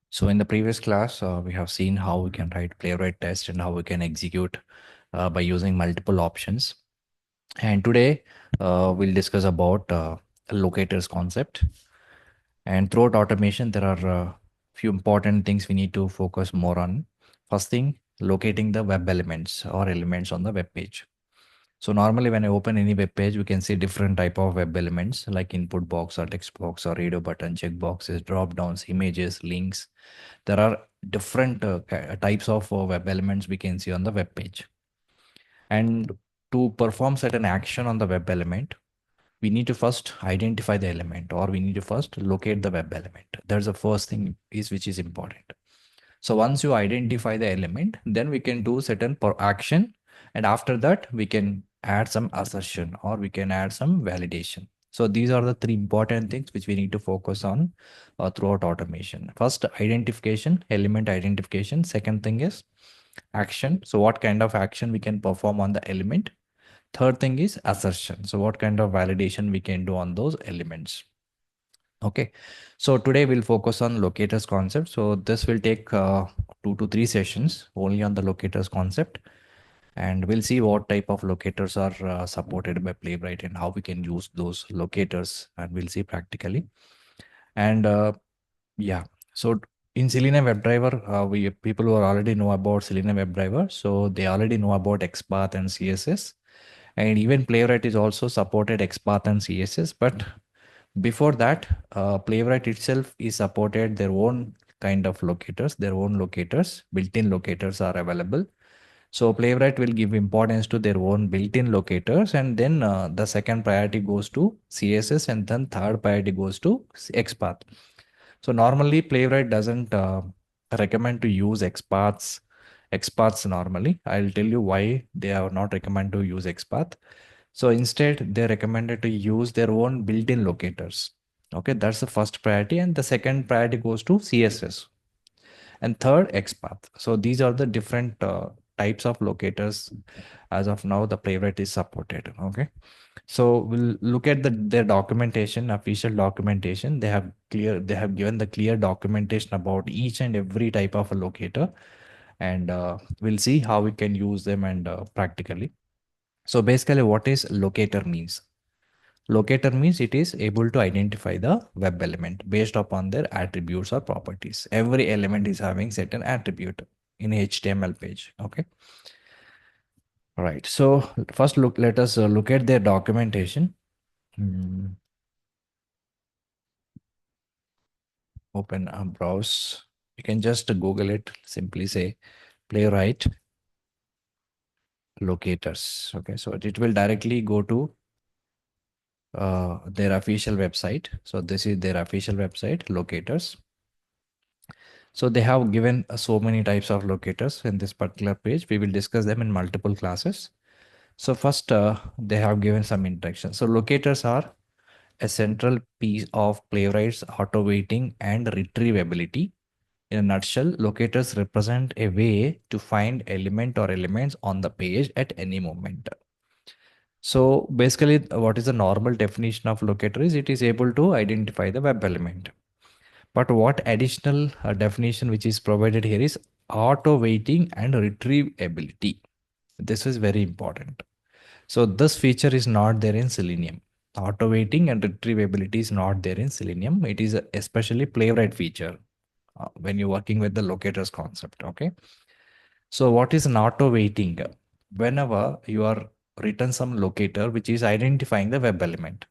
So in the previous class, we have seen how we can write playwright test and how we can execute by using multiple options. And today we'll discuss about locators concept. And throughout automation, there are few important things we need to focus more on. First thing, locating the web elements or elements on the web page. So normally when I open any web page, we can see different type of web elements like input box or text box or radio button, check boxes, drop downs, images, links. There are different types of web elements we can see on the web page. And to perform certain action on the web element, we need to first identify the element or we need to first locate the web element. That's the first thing is which is important. So once you identify the element, then we can do certain per action. And after that, we can add some assertion or we can add some validation. So these are the three important things which we need to focus on throughout automation. First, identification, element identification. Second thing is action. So what kind of action we can perform on the element. Third thing is assertion. So what kind of validation we can do on those elements. Okay, so today we'll focus on locators concept. So this will take 2 to 3 sessions only on the locators concept, and we'll see what type of locators are supported by Playwright and how we can use those locators, and we'll see practically. And yeah, so in Selenium WebDriver, we people who already know about Selenium WebDriver, so they already know about XPath and CSS, and even Playwright is also supported XPath and CSS, but before that, Playwright itself is supported their own kind of locators, their own locators, built-in locators are available. So Playwright will give importance to their own built-in locators, and then the second priority goes to CSS, and then third priority goes to XPath. So normally Playwright doesn't recommend to use XPaths normally. I'll tell you why they are not recommend to use XPath. So instead, they recommended to use their own built-in locators. Okay, that's the first priority. And the second priority goes to CSS. And third, XPath. So these are the different types of locators. As of now, the Playwright is supported. Okay. So we'll look at their documentation, official documentation. They have given the clear documentation about each and every type of a locator. And we'll see how we can use them and practically. So basically what is locator means? Locator means it is able to identify the web element based upon their attributes or properties. Every element is having certain attribute in HTML page. Okay. All right. So first let us look at their documentation. Open a browse. You can just Google it. Simply say Playwright locators. Okay. So it will directly go to their official website. So this is their official website, locators. So they have given so many types of locators in this particular page. We will discuss them in multiple classes. So first, they have given some instructions. So locators are a central piece of Playwright's auto weighting and retrievability. In a nutshell, locators represent a way to find element or elements on the page at any moment. So basically, what is the normal definition of locator is it is able to identify the web element. But what additional definition which is provided here is auto weighting and retrievability. This is very important. So this feature is not there in Selenium. Auto weighting and retrievability is not there in Selenium. It is especially Playwright feature when you're working with the locators concept. Okay. So what is an auto weighting? Whenever you are written some locator which is identifying the web element.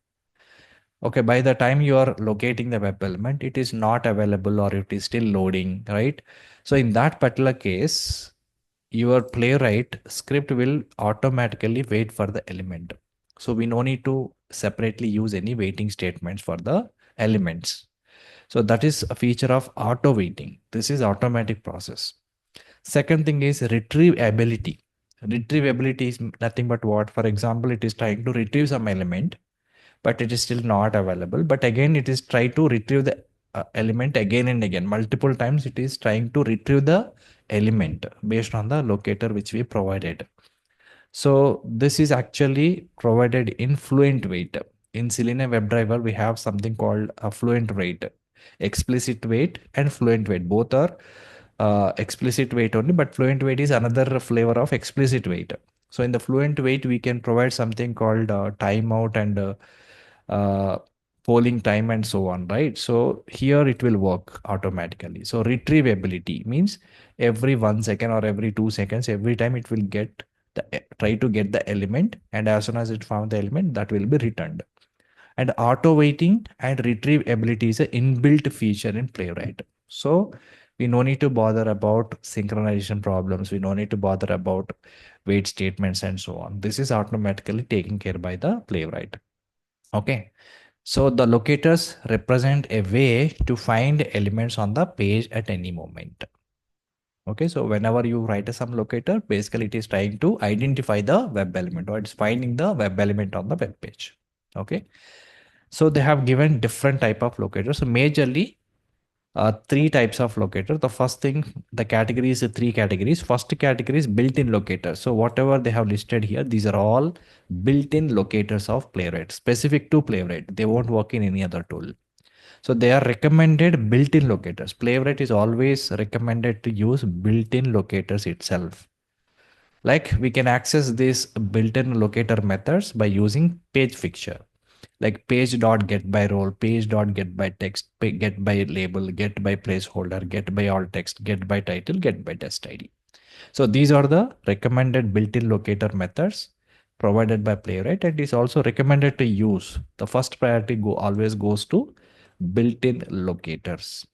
Okay, by the time you are locating the web element, it is not available or it is still loading, right? So in that particular case, your Playwright script will automatically wait for the element. So we no need to separately use any waiting statements for the elements. So that is a feature of auto waiting. This is automatic process. Second thing is retrievability. Retrievability is nothing but what? For example, it is trying to retrieve some element but it is still not available. But again, it is try to retrieve the element again and again. Multiple times it is trying to retrieve the element based on the locator which we provided. So this is actually provided in fluent weight. In Selenium WebDriver, we have something called a fluent weight. explicit wait and fluent wait. Both are explicit wait only, but fluent wait is another flavor of explicit wait. So in the fluent wait, we can provide something called timeout and uh, polling time and so on, right? So here it will work automatically. So retrievability means every 1 second or every 2 seconds, every time it will get try to get the element, and as soon as it found the element, that will be returned. And auto waiting and retrieve ability is an inbuilt feature in Playwright. So we no need to bother about synchronization problems. We no need to bother about wait statements and so on. This is automatically taken care by the Playwright. Okay. So the locators represent a way to find elements on the page at any moment. Okay, so whenever you write a some locator, basically it is trying to identify the web element, or it's finding the web element on the web page. Okay, so they have given different type of locators. So majorly three types of locator. The first thing, the category is three categories. First category is built-in locators. So whatever they have listed here, these are all built-in locators of Playwright, specific to Playwright. They won't work in any other tool. So they are recommended built-in locators. Playwright is always recommended to use built-in locators itself. Like we can access these built-in locator methods by using page fixture, like page.getByRole, page.getByText, getByLabel, getByPlaceholder, getByAllText, getByTitle, getByTestID. So these are the recommended built-in locator methods provided by Playwright, and is also recommended to use. The first priority always goes to built-in locators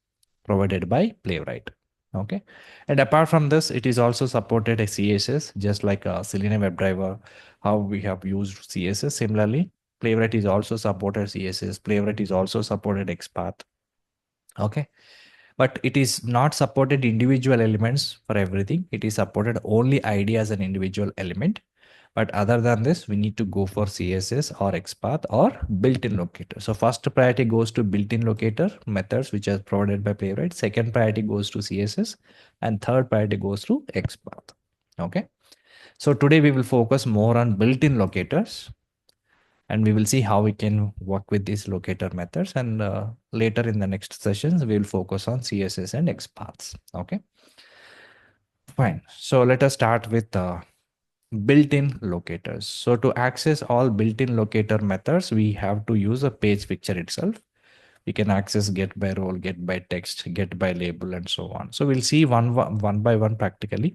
provided by Playwright. Okay, and apart from this, it is also supported a CSS, just like a Selenium WebDriver, how we have used CSS. Similarly, Playwright is also supported CSS. Playwright is also supported XPath. Okay, but it is not supported individual elements for everything. It is supported only ID as an individual element. But other than this, we need to go for CSS or XPath or built-in locator. So first priority goes to built-in locator methods, which are provided by Playwright. Second priority goes to CSS, and third priority goes to XPath. Okay. So today we will focus more on built-in locators, and we will see how we can work with these locator methods. And later in the next sessions, we will focus on CSS and XPaths. Okay. Fine. So let us start with built-in locators. So to access all built-in locator methods, we have to use a page fixture itself. We can access get by role, get by text, get by label, and so on. So we'll see one by one practically.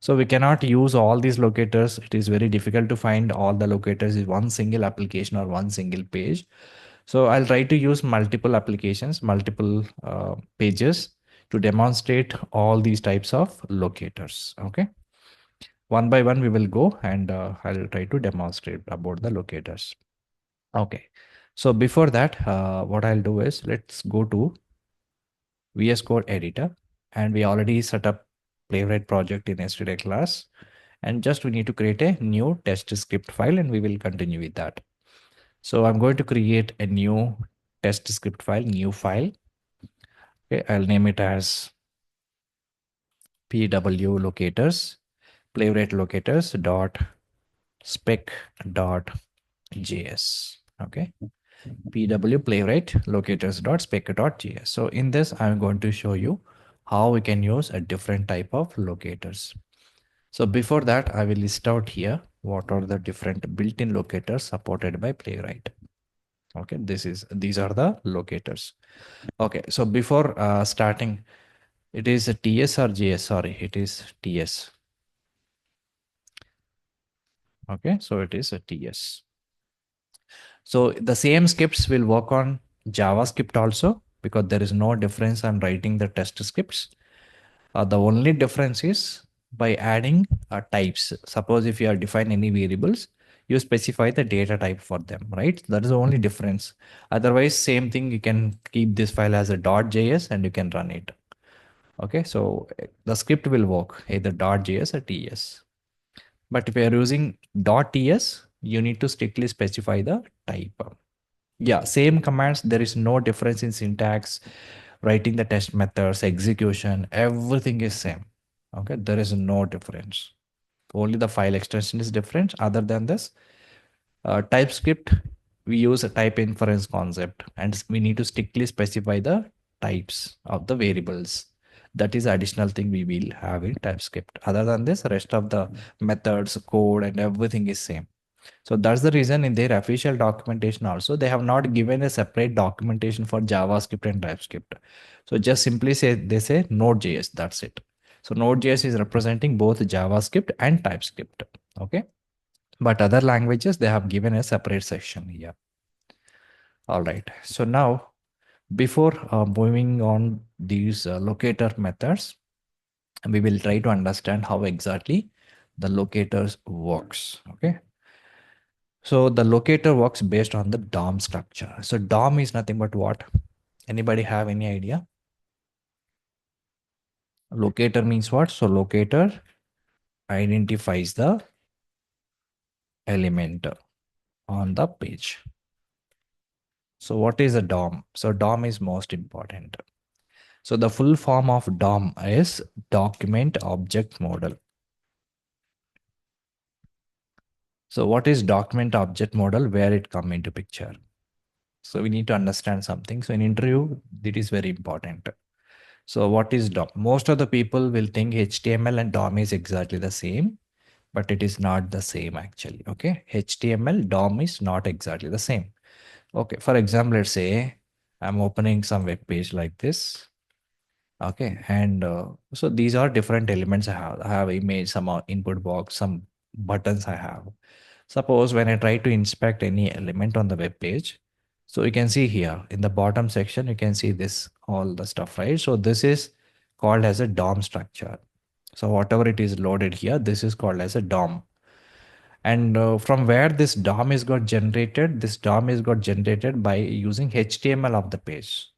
So we cannot use all these locators. It is very difficult to find all the locators in one single application or one single page. So I'll try to use multiple applications, multiple pages to demonstrate all these types of locators. Okay. One by one, we will go, and I'll try to demonstrate about the locators. Okay. So before that, what I'll do is let's go to VS Code editor, and we already set up Playwright project in yesterday class, and just we need to create a new test script file, and we will continue with that. So I'm going to create a new test script file, new file. Okay, I'll name it as PW locators, Playwright locators dot spec dot JS. Okay, PW Playwright locators dot spec dot JS. So in this, I'm going to show you how we can use a different type of locators. So before that, I will list out here what are the different built-in locators supported by Playwright. Okay, these are the locators. Okay, so before starting, it is a TS or JS? Sorry, it is TS. Okay, so it is a TS. So the same scripts will work on JavaScript also, because there is no difference on writing the test scripts. The only difference is by adding types. Suppose if you are define any variables, you specify the data type for them, right? That is the only difference. Otherwise, same thing, you can keep this file as a .js and you can run it. Okay, so the script will work either .js or TS. But if you are using .ts, you need to strictly specify the type. Yeah, same commands. There is no difference in syntax, writing the test methods, execution, everything is same. Okay, there is no difference. Only the file extension is different. Other than this, TypeScript, we use a type inference concept, and we need to strictly specify the types of the variables. That is additional thing we will have in TypeScript. Other than this, rest of the methods, code, and everything is same. So that's the reason in their official documentation also, they have not given a separate documentation for JavaScript and TypeScript. So just simply say, they say Node.js, that's it. So Node.js is representing both JavaScript and TypeScript. Okay. But other languages, they have given a separate section here. All right. So now, before moving on these locator methods, we will try to understand how exactly the locators works. Okay. So the locator works based on the DOM structure. So DOM is nothing but what? Anybody have any idea? Locator means what? So locator identifies the element on the page. So what is a DOM? So DOM is most important. So the full form of DOM is document object model. So what is document object model? Where it come into picture? So we need to understand something. So in interview, it is very important. So what is DOM? Most of the people will think HTML and DOM is exactly the same, but it is not the same actually. Okay. HTML, DOM is not exactly the same. Okay. For example, let's say I'm opening some web page like this. Okay. And so these are different elements I have. I have image, some input box, some buttons I have. Suppose when I try to inspect any element on the web page, so you can see here in the bottom section, you can see this, all the stuff, right? So this is called as a DOM structure. So whatever it is loaded here, this is called as a DOM. And from where this DOM is got generated, this DOM is got generated by using HTML of the page.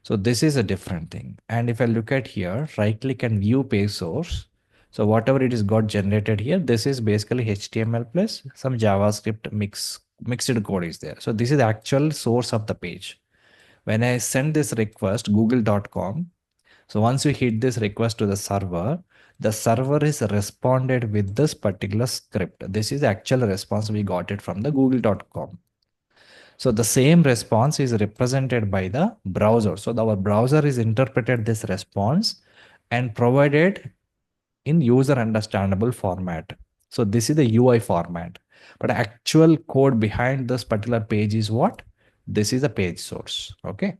So this is a different thing. And if I look at here, right click and view page source. So whatever it is got generated here, this is basically HTML plus some JavaScript mixed code is there. So this is the actual source of the page. When I send this request, google.com, so once we hit this request to the server is responded with this particular script. This is the actual response we got it from the google.com. So the same response is represented by the browser. So our browser is interpreted this response and provided in user understandable format. So this is the UI format, but actual code behind this particular page is what? This is the page source. Okay.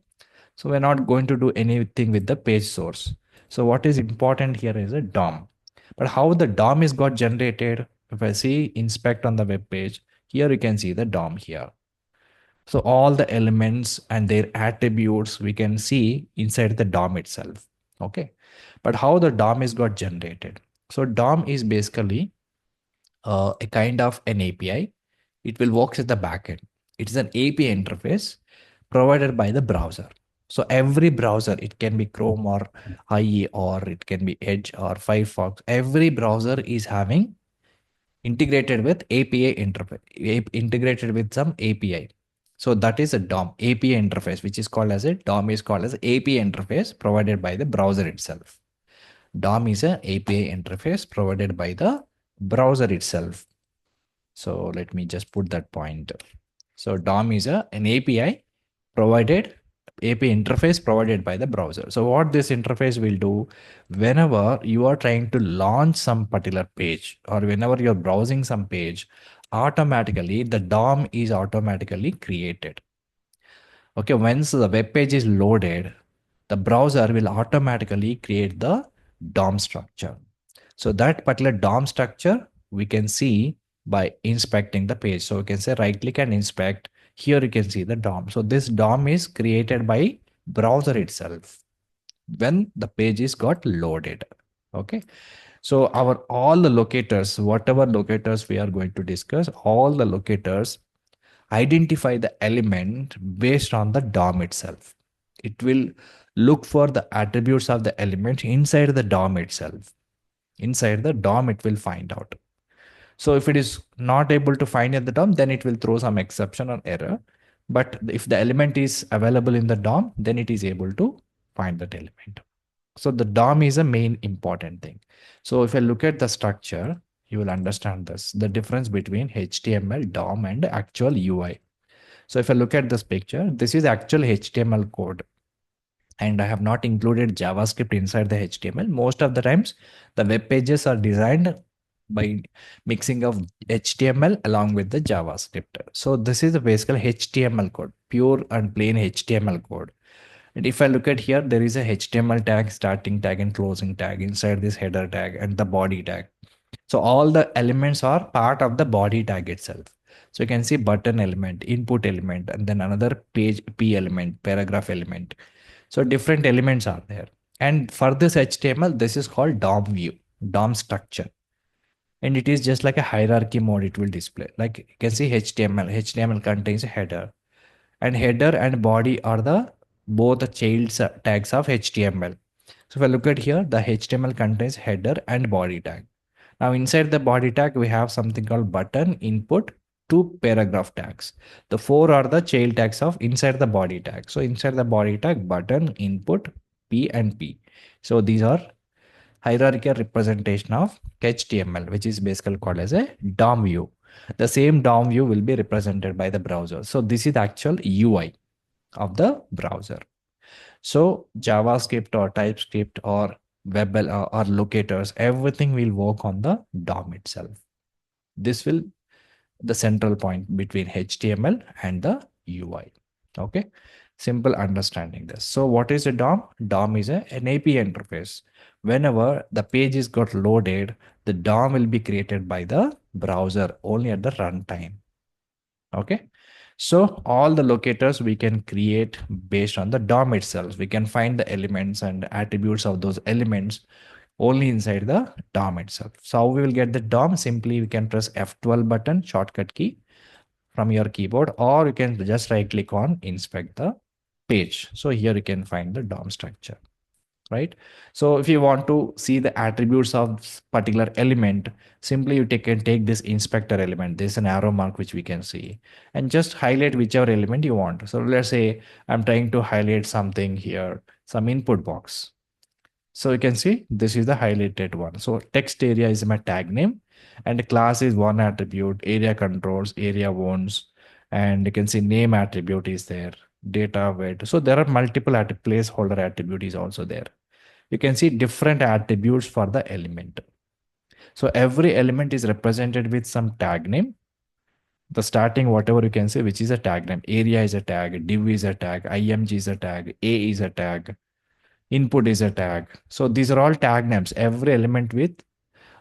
So we're not going to do anything with the page source. So what is important here is a DOM. But how the DOM is got generated? If I see inspect on the web page, here you can see the DOM here. So all the elements and their attributes we can see inside the DOM itself. Okay. But how the DOM is got generated? So DOM is basically a kind of an API. It will work at the backend. It is an API interface provided by the browser. So every browser, it can be Chrome or IE or it can be Edge or Firefox. Every browser is having integrated with API interface, integrated with some API. So that is a DOM, API interface, which is called as a DOM is called as API interface provided by the browser itself. DOM is a API interface provided by the browser itself. So let me just put that point. So DOM is an API provided, API interface provided by the browser. So what this interface will do, whenever you are trying to launch some particular page or whenever you're browsing some page, automatically the DOM is automatically created. Okay, once the web page is loaded, the browser will automatically create the DOM structure. So that particular DOM structure we can see by inspecting the page. So we can say right click and inspect. Here you can see the DOM. So this DOM is created by browser itself when the page is got loaded. Okay. So our all the locators, whatever locators we are going to discuss, all the locators identify the element based on the DOM itself. It will look for the attributes of the element inside the DOM itself. Inside the DOM, it will find out. So if it is not able to find at the DOM, then it will throw some exception or error. But if the element is available in the DOM, then it is able to find that element. So the DOM is a main important thing. So if I look at the structure, you will understand this, the difference between HTML, DOM and actual UI. So if I look at this picture, this is actual HTML code. and I have not included JavaScript inside the HTML. Most of the times, the web pages are designed by mixing of HTML along with the JavaScript. So this is the basic HTML code, pure and plain HTML code. And if I look at here, there is a HTML tag, starting tag and closing tag inside this header tag and the body tag. So all the elements are part of the body tag itself. So you can see button element, input element, and then another page P element, paragraph element. So different elements are there. And for this HTML, this is called DOM view, DOM structure. And it is just like a hierarchy mode it will display. Like you can see HTML contains a header. And header and body are the both the child tags of HTML. So if I look at here, the HTML contains header and body tag. Now inside the body tag, we have something called button, input, two paragraph tags. The four are the child tags of inside the body tag. So inside the body tag, button, input, P and P. So these are hierarchical representation of HTML, which is basically called as a DOM view. The same DOM view will be represented by the browser. So this is the actual UI of the browser. So JavaScript or TypeScript or web or locators, everything will work on the DOM itself. This will the central point between HTML and the UI. Okay, simple understanding this. So what is a DOM? DOM is an API interface. Whenever the page is got loaded, the DOM will be created by the browser only at the runtime. Okay, so all the locators we can create based on the DOM itself. We can find the elements and attributes of those elements only inside the DOM itself. So how we will get the DOM? Simply we can press F12 button, shortcut key from your keyboard, or you can just right click on inspect the page. So here you can find the DOM structure, right? So if you want to see the attributes of particular element, simply you can take this inspector element. There's an arrow mark which we can see, and just highlight whichever element you want. So let's say I'm trying to highlight something here, some input box. So you can see this is the highlighted one. So text area is my tag name, and class is one attribute, area controls, area owns, and you can see name attribute is there, data weight. So there are multiple placeholder attribute is also there. You can see different attributes for the element. So every element is represented with some tag name. The starting whatever you can say, which is a tag name. Area is a tag, div is a tag, img is a tag, a is a tag, input is a tag. So these are all tag names. Every element with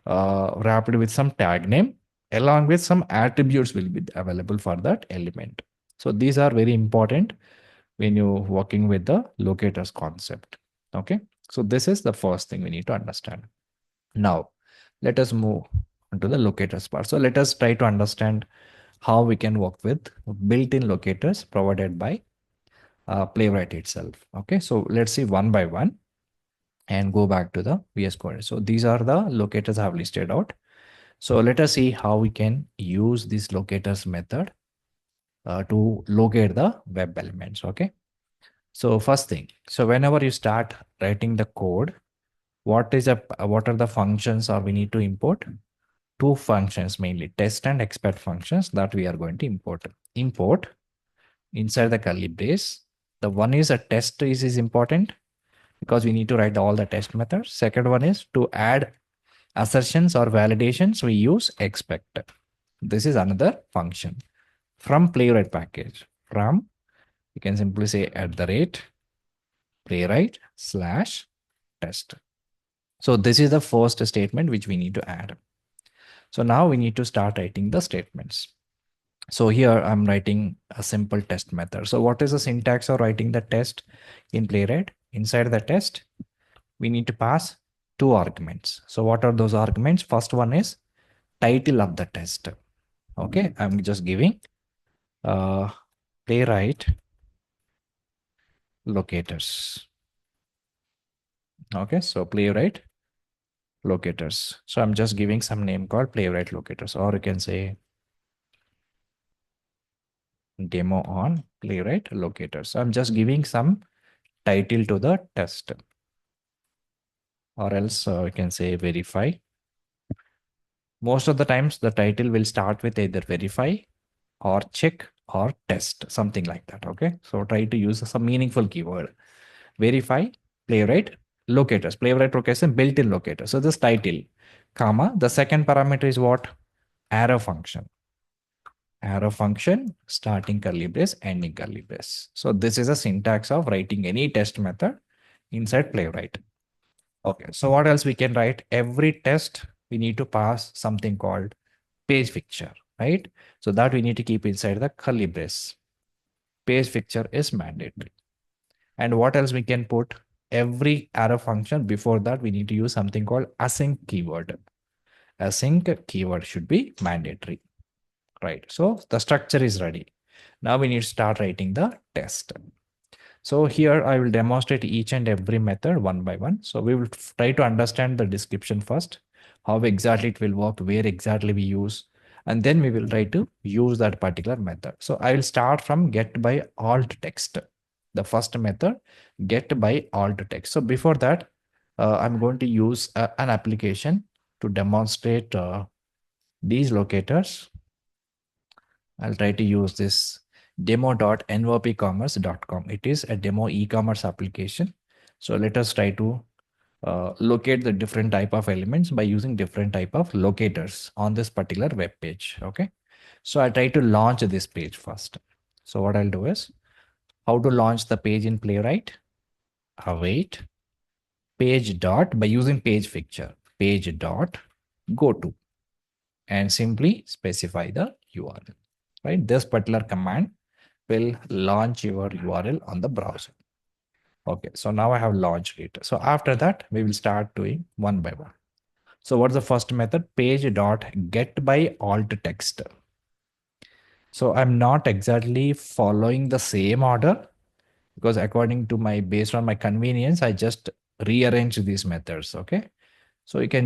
wrapped with some tag name along with some attributes will be available for that element. So these are very important when you're working with the locators concept. Okay, so this is the first thing we need to understand. Now let us move into the locators part. So let us try to understand how we can work with built-in locators provided by Playwright itself. Okay, so let's see one by one and go back to the VS Code. So these are the locators I have listed out. So let us see how we can use this locators method to locate the web elements. Okay, so first thing, so whenever you start writing the code, what are the functions or we need to import? Two functions mainly, test and expect functions that we are going to import. Import inside the curly brace. The one is a test is important because we need to write all the test methods. Second one is to add assertions or validations, we use expect. This is another function from Playwright package. From, you can simply say @playwright/test. So this is the first statement which we need to add. So now we need to start writing the statements. So here I'm writing a simple test method. So what is the syntax of writing the test in Playwright? Inside the test, we need to pass two arguments. So what are those arguments? First one is title of the test. Okay, I'm just giving Playwright locators. Okay, so Playwright locators. So I'm just giving some name called Playwright locators, or you can say demo on Playwright locators. So I'm just giving some title to the test, or else you can say verify. Most of the times the title will start with either verify or check or test, something like that. Okay, so try to use some meaningful keyword. verify Playwright locators, Playwright location, built-in locator. So this title, comma, the second parameter is what? Arrow function. Arrow function, starting curly brace, ending curly brace. So this is a syntax of writing any test method inside Playwright. Okay, so what else we can write? Every test, we need to pass something called page picture, right? So that we need to keep inside the curly brace. Page picture is mandatory. And what else we can put? Every arrow function before that, we need to use something called async keyword. Async keyword should be mandatory, right? So the structure is ready. Now we need to start writing the test. So here I will demonstrate each and every method one by one. So we will try to understand the description first, how exactly it will work, where exactly we use, and then we will try to use that particular method. So I will start from get by alt text. The first method, get by alt text. So before that, I'm going to use an application to demonstrate these locators. I'll try to use this demo.nwpcommerce.com. It is a demo e-commerce application. So let us try to locate the different type of elements by using different type of locators on this particular web page. Okay. So I try to launch this page first. So what I'll do is how to launch the page in Playwright. Await page dot by using page picture, page dot go to, and simply specify the URL. Right? This particular command will launch your URL on the browser. Okay, so now I have launched it. So after that, we will start doing one by one. So what's the first method? Page dot get by alt text. So I'm not exactly following the same order because according to based on my convenience, I just rearrange these methods. Okay. So you can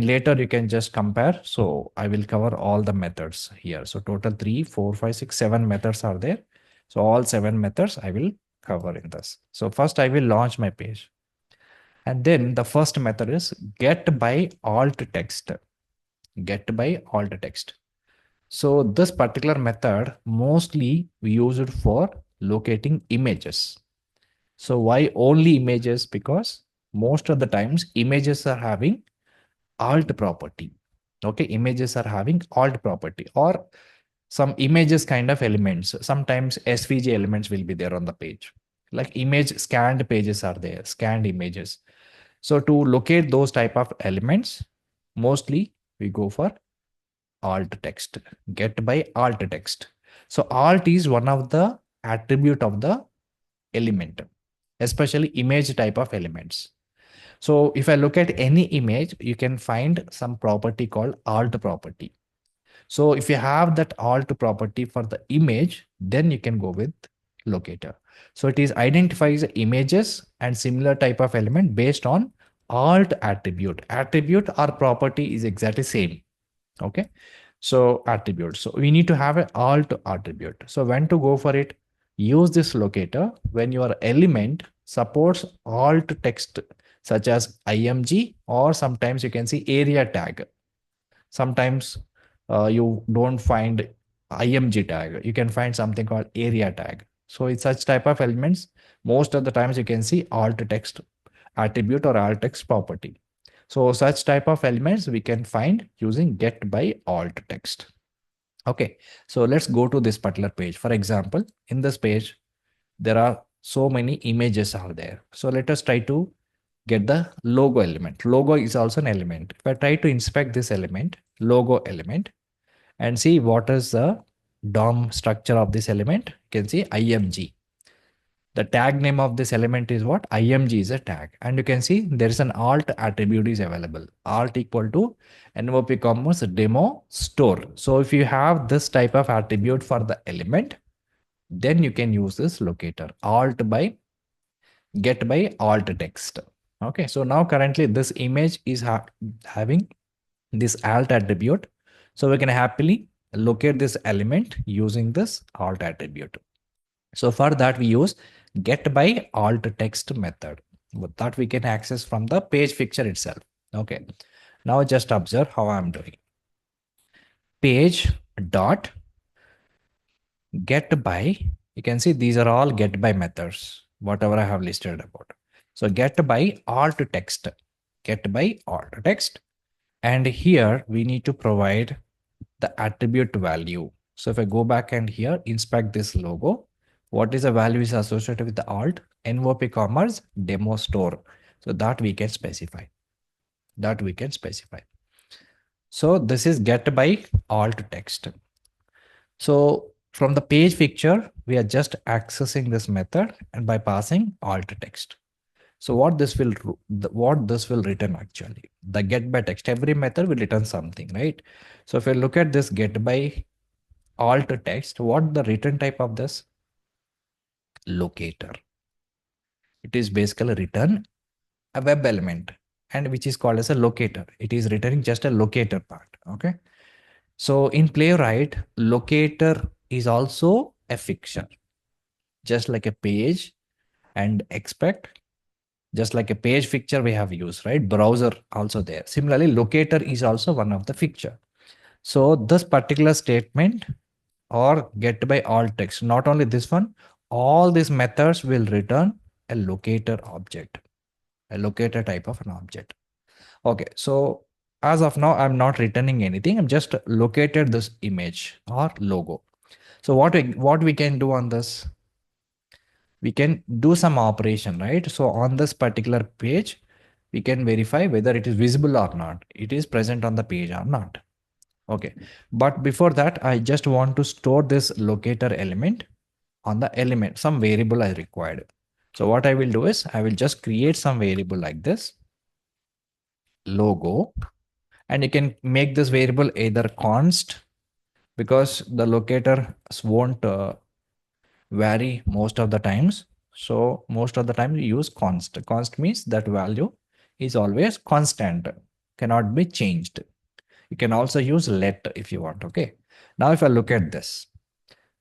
just compare. So I will cover all the methods here. So total 3, 4, 5, 6, 7 methods are there. So all 7 methods I will cover in this. So first I will launch my page. And then the first method is get by alt text. Get by alt text. So this particular method mostly we use it for locating images. So why only images? Because most of the times images are having alt property. Okay, images are having alt property or some images kind of elements. Sometimes SVG elements will be there on the page. Like image scanned pages are there, scanned images. So to locate those type of elements, mostly we go for alt text, get by alt text. So alt is one of the attribute of the element, especially image type of elements. So if I look at any image, you can find some property called alt property. So if you have that alt property for the image, then you can go with locator. So it is identifies images and similar type of element based on alt attribute. Attribute or property is exactly same. Okay. So attribute. So we need to have an alt attribute. So when to go for it? Use this locator when your element supports alt text such as img, or sometimes you can see area tag. Sometimes you don't find img tag. You can find something called area tag. So it's such type of elements. Most of the times you can see alt text attribute or alt text property. So such type of elements we can find using get by alt text. Okay, so let's go to this particular page. For example, in this page, there are so many images are there. So let us try to get the logo element. Logo is also an element. If I try to inspect this element, logo element, and see what is the DOM structure of this element, you can see img. The tag name of this element is what? img is a tag. And you can see there is an alt attribute is available. Alt equal to NOP commerce demo store. So if you have this type of attribute for the element, then you can use this locator alt by get by alt text. Okay, so now currently this image is having this alt attribute. So we can happily locate this element using this alt attribute. So for that we use get by alt text method. But that we can access from the page picture itself. Okay, now just observe how I'm doing. Page dot get by, you can see these are all get by methods, whatever I have listed about. So get by alt text, get by alt text. And here we need to provide the attribute value. So if I go back and here inspect this logo, what is the value is associated with the alt NOP commerce demo store. So that we can specify, that we can specify. So this is get by alt text. So from the page picture, we are just accessing this method and by passing alt text. So what this will return actually, the get by text, every method will return something, right? So if I look at this get by alt text, what the return type of this? Locator. It is basically return a web element and which is called as a locator. It is returning just a locator part. Okay. So in Playwright, locator is also a fixture, just like a page and expect, just like a page fixture we have used, right? Browser also there. Similarly, locator is also one of the fixture. So this particular statement or get by alt text, not only this one, all these methods will return a locator object, a locator type of an object. Okay, so as of now, I'm not returning anything. I'm just located this image or logo. So what we can do on this? We can do some operation, right? So on this particular page, we can verify whether it is visible or not. It is present on the page or not. Okay, but before that, I just want to store this locator element on the element, some variable I required. So what I will do is I will just create some variable like this logo, and you can make this variable either const, because the locator won't vary most of the times. So most of the time we use const. Const means that value is always constant, cannot be changed. You can also use let if you want. Okay. Now if I look at this,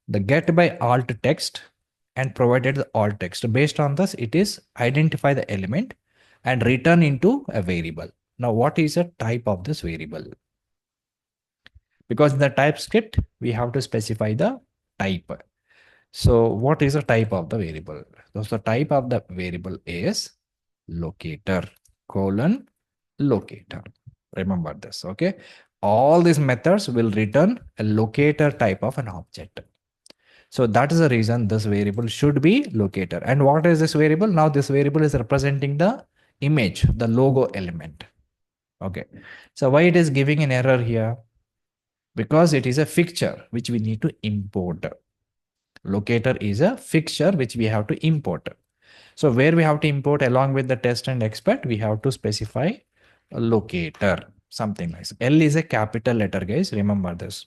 the get by alt text and provided the alt text. Based on this, it is identify the element and return into a variable. Now what is the type of this variable? Because in the TypeScript, we have to specify the type. So what is the type of the variable? So the type of the variable is locator colon locator. Remember this, okay? All these methods will return a locator type of an object. So that is the reason this variable should be locator. And what is this variable? Now this variable is representing the image, the logo element. Okay. So why it is giving an error here? Because it is a fixture which we need to import. Locator is a fixture which we have to import. So where we have to import along with the test and expect, we have to specify a locator, something like this. L is a capital letter, guys. Remember this.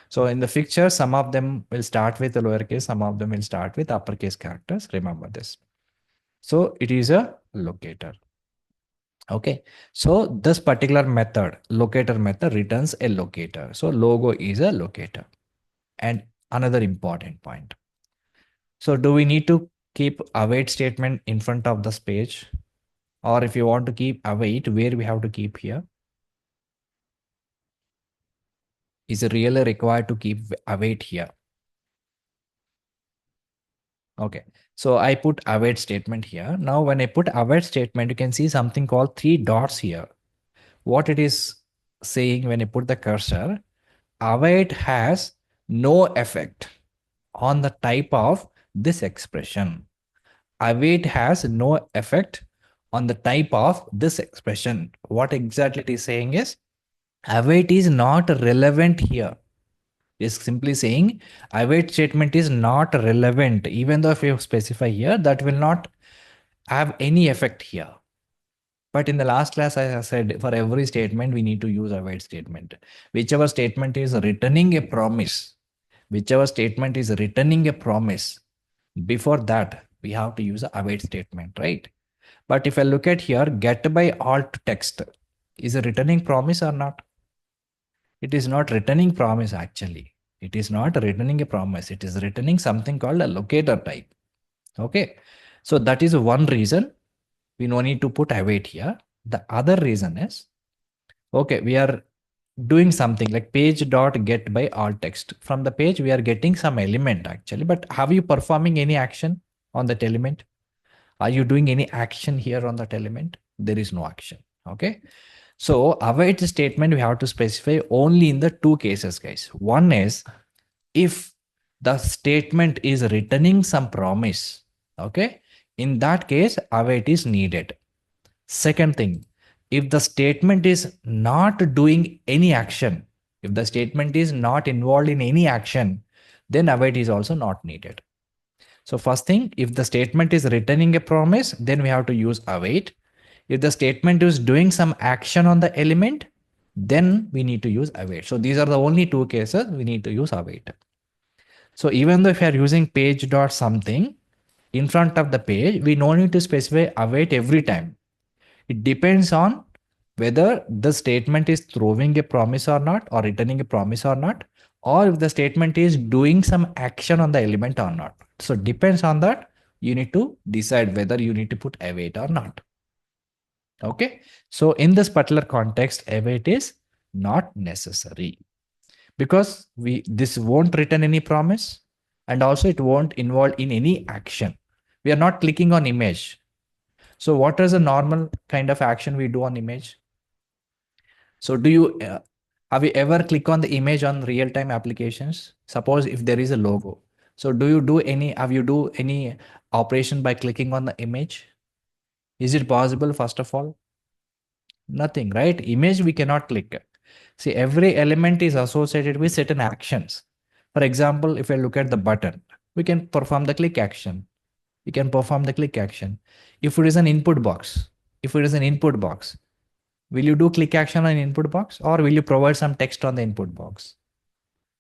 So in the fixture, some of them will start with the lowercase, some of them will start with uppercase characters. Remember this. So it is a locator. Okay. So this particular method, locator method, returns a locator. So logo is a locator. And another important point. So do we need to keep await statement in front of this page? Or if you want to keep await, where we have to keep here? Is it really required to keep await here? Okay, so I put await statement here. Now when I put await statement, you can see something called 3 dots here. What it is saying when I put the cursor, await has no effect on the type of this expression. Await has no effect on the type of this expression. What exactly it is saying is, await is not relevant here. Is simply saying await statement is not relevant. Even though if you specify here, that will not have any effect here. But in the last class, I said for every statement, we need to use await statement. Whichever statement is returning a promise, whichever statement is returning a promise, before that, we have to use a await statement, right? But if I look at here, get by alt text, is a returning promise or not? It is not returning promise actually. It is not returning a promise. It is returning something called a locator type. Okay. So that is one reason we no need to put await here. The other reason is, okay, we are doing something like page dot get by alt text. From the page, we are getting some element actually, but have you performing any action on that element? Are you doing any action here on that element? There is no action. Okay. So await statement we have to specify only in the two cases, guys. One is if the statement is returning some promise. Okay. In that case, await is needed. Second thing, if the statement is not doing any action, if the statement is not involved in any action, then await is also not needed. So first thing, if the statement is returning a promise, then we have to use await. If the statement is doing some action on the element, then we need to use await. So these are the only two cases we need to use await. So even though if you are using page dot something in front of the page, we no need to specify await every time. It depends on whether the statement is throwing a promise or not, or returning a promise or not, or if the statement is doing some action on the element or not. So depends on that. You need to decide whether you need to put await or not. Okay. So in this particular context, await is not necessary because this won't return any promise, and also it won't involve in any action. We are not clicking on image. So what is a normal kind of action we do on image? So do you have you ever click on the image on real-time applications? Suppose if there is a logo. So have you do any operation by clicking on the image? Is it possible first of all? Nothing, right? Image we cannot click. See, every element is associated with certain actions. For example, if I look at the button, we can perform the click action. We can perform the click action. If it is an input box, will you do click action on input box, or will you provide some text on the input box?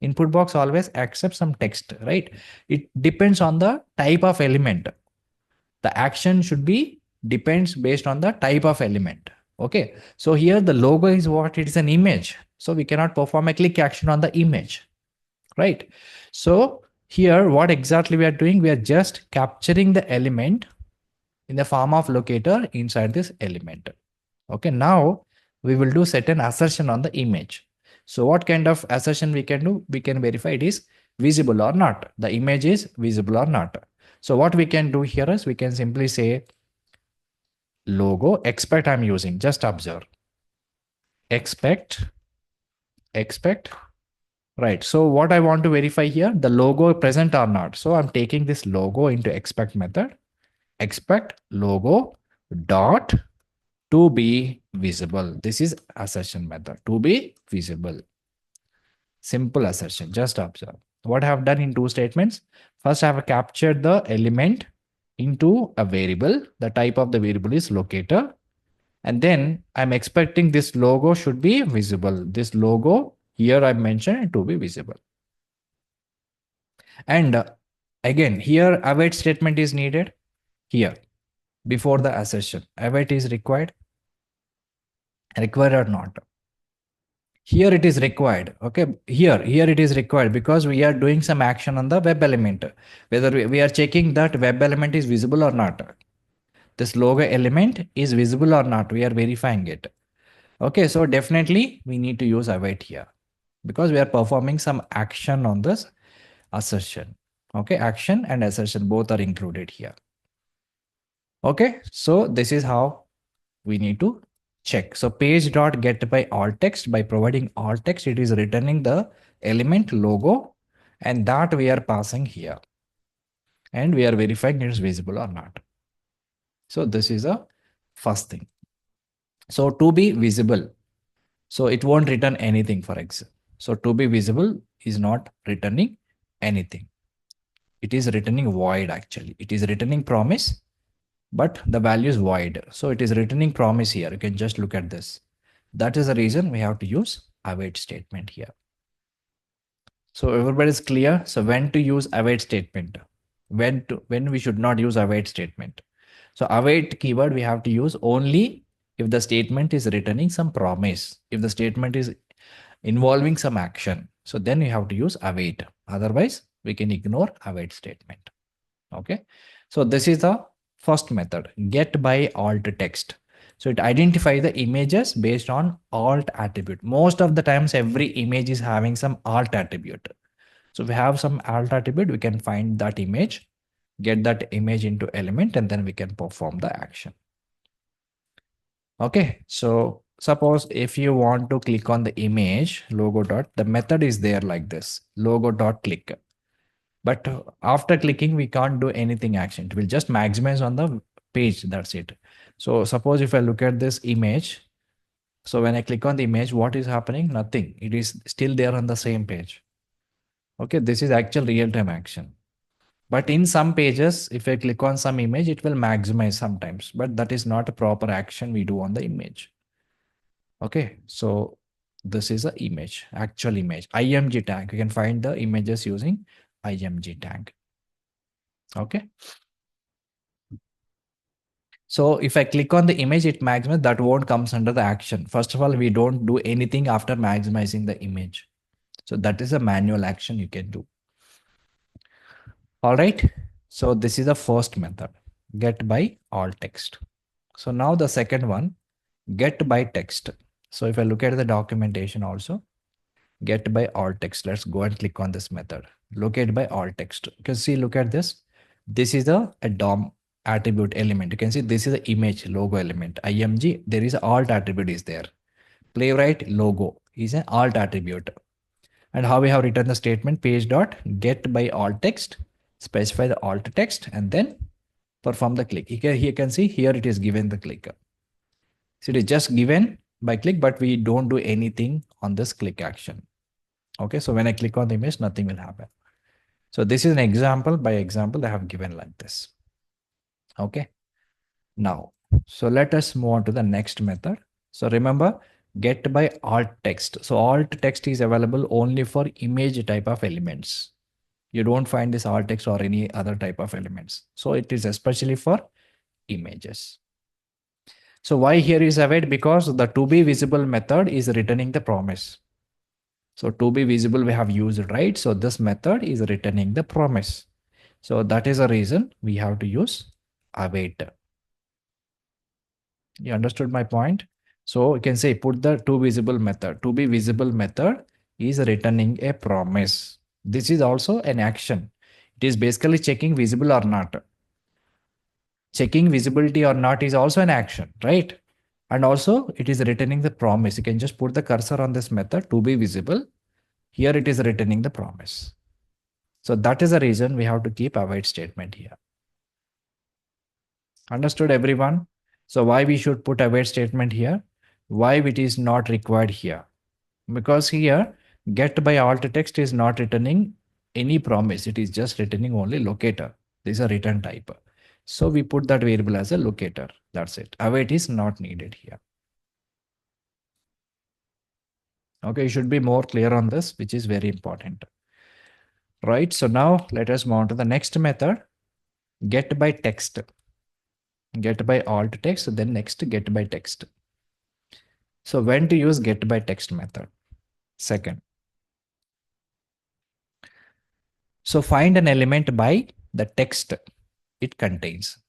Input box always accepts some text, right? It depends on the type of element. The action should be depends based on the type of element. Okay. So here the logo is what? It is an image. So we cannot perform a click action on the image, right? So here what exactly we are doing? We are just capturing the element in the form of locator inside this element. Okay. Now we will do certain assertion on the image. So what kind of assertion we can do? We can verify it is visible or not. The image is visible or not. So what we can do here is we can simply say logo expect I'm using, just observe. Expect. Right. So what I want to verify here, the logo present or not. So I'm taking this logo into expect method. Expect logo dot to be visible. This is assertion method, to be visible. Simple assertion, just observe. What I have done in two statements. First, I have captured the element into a variable. The type of the variable is locator. And then I'm expecting this logo should be visible. This logo here I mentioned to be visible. And again, here await statement is needed. Here, before the assertion, await is required or not? Here it is required. Okay, here it is required because we are doing some action on the web element. Whether we are checking that web element is visible or not. This logo element is visible or not. We are verifying it. Okay, so definitely we need to use await here because we are performing some action on this assertion. Okay, action and assertion both are included here. Okay, so this is how we need to check. So page dot get by alt text, by providing alt text, it is returning the element logo, and that we are passing here, and we are verifying it is visible or not. So this is a first thing. So to be visible, so it won't return anything for X. So to be visible is not returning anything. It is returning void actually. It is returning promise, but the value is void. So it is returning promise here. You can just look at this. That is the reason we have to use await statement here. So everybody is clear. So when to use await statement, when we should not use await statement. So await keyword we have to use only if the statement is returning some promise, if the statement is involving some action. So then we have to use await. Otherwise, we can ignore await statement. Okay. So this is the first method, get by alt text. So it identifies the images based on alt attribute. Most of the times, every image is having some alt attribute. So if we have some alt attribute, we can find that image get that image into element, and then we can perform the action. Okay, so suppose if you want to click on the image logo dot, the method is there like this, logo dot click. But after clicking, we can't do anything action. It will just maximize on the page. That's it. So suppose if I look at this image, so when I click on the image, what is happening? Nothing. It is still there on the same page. Okay, this is actual real-time action. But in some pages, if I click on some image, it will maximize sometimes, but that is not a proper action we do on the image. Okay, so this is a image, actual image, IMG tag. You can find the images using IMG tag. Okay. So if I click on the image, it maximizes, that won't comes under the action. First of all, we don't do anything after maximizing the image. So that is a manual action you can do. All right. So this is the first method, get by alt text. So now the second one, get by text. So if I look at the documentation also, get by alt text. Let's go and click on this method. Locate by alt text. You can see, look at this. This is a DOM attribute element. You can see this is the image logo element. IMG, there is alt attribute is there. Playwright logo is an alt attribute. And how we have written the statement, page dot get by alt text, specify the alt text, and then perform the click. Here you can see here it is given the click. So it is just given by click, but we don't do anything on this click action. Okay, so when I click on the image, nothing will happen. So this is an example by example I have given like this. Okay, now, so let us move on to the next method. So remember, get by alt text. So alt text is available only for image type of elements. You don't find this alt text or any other type of elements. So it is especially for images. So why here is await? Because the to be visible method is returning the promise. So to be visible we have used, right? So this method is returning the promise. So that is the reason we have to use await. You understood my point? So you can say put the to visible method. To be visible method is returning a promise. This is also an action. It is basically checking visible or not. Checking visibility or not is also an action, right? And also it is returning the promise. You can just put the cursor on this method to be visible. Here it is returning the promise. So that is the reason we have to keep await statement here. Understood everyone? So why we should put await statement here? Why it is not required here? Because here get by alt text is not returning any promise. It is just returning only locator. This is a return type. So we put that variable as a locator. That's it. Await is not needed here. Okay, you should be more clear on this, which is very important. Right. So now let us move on to the next method. Get by text. Get by alt text, then next get by text. So when to use get by text method? Second. So find an element by the text it contains.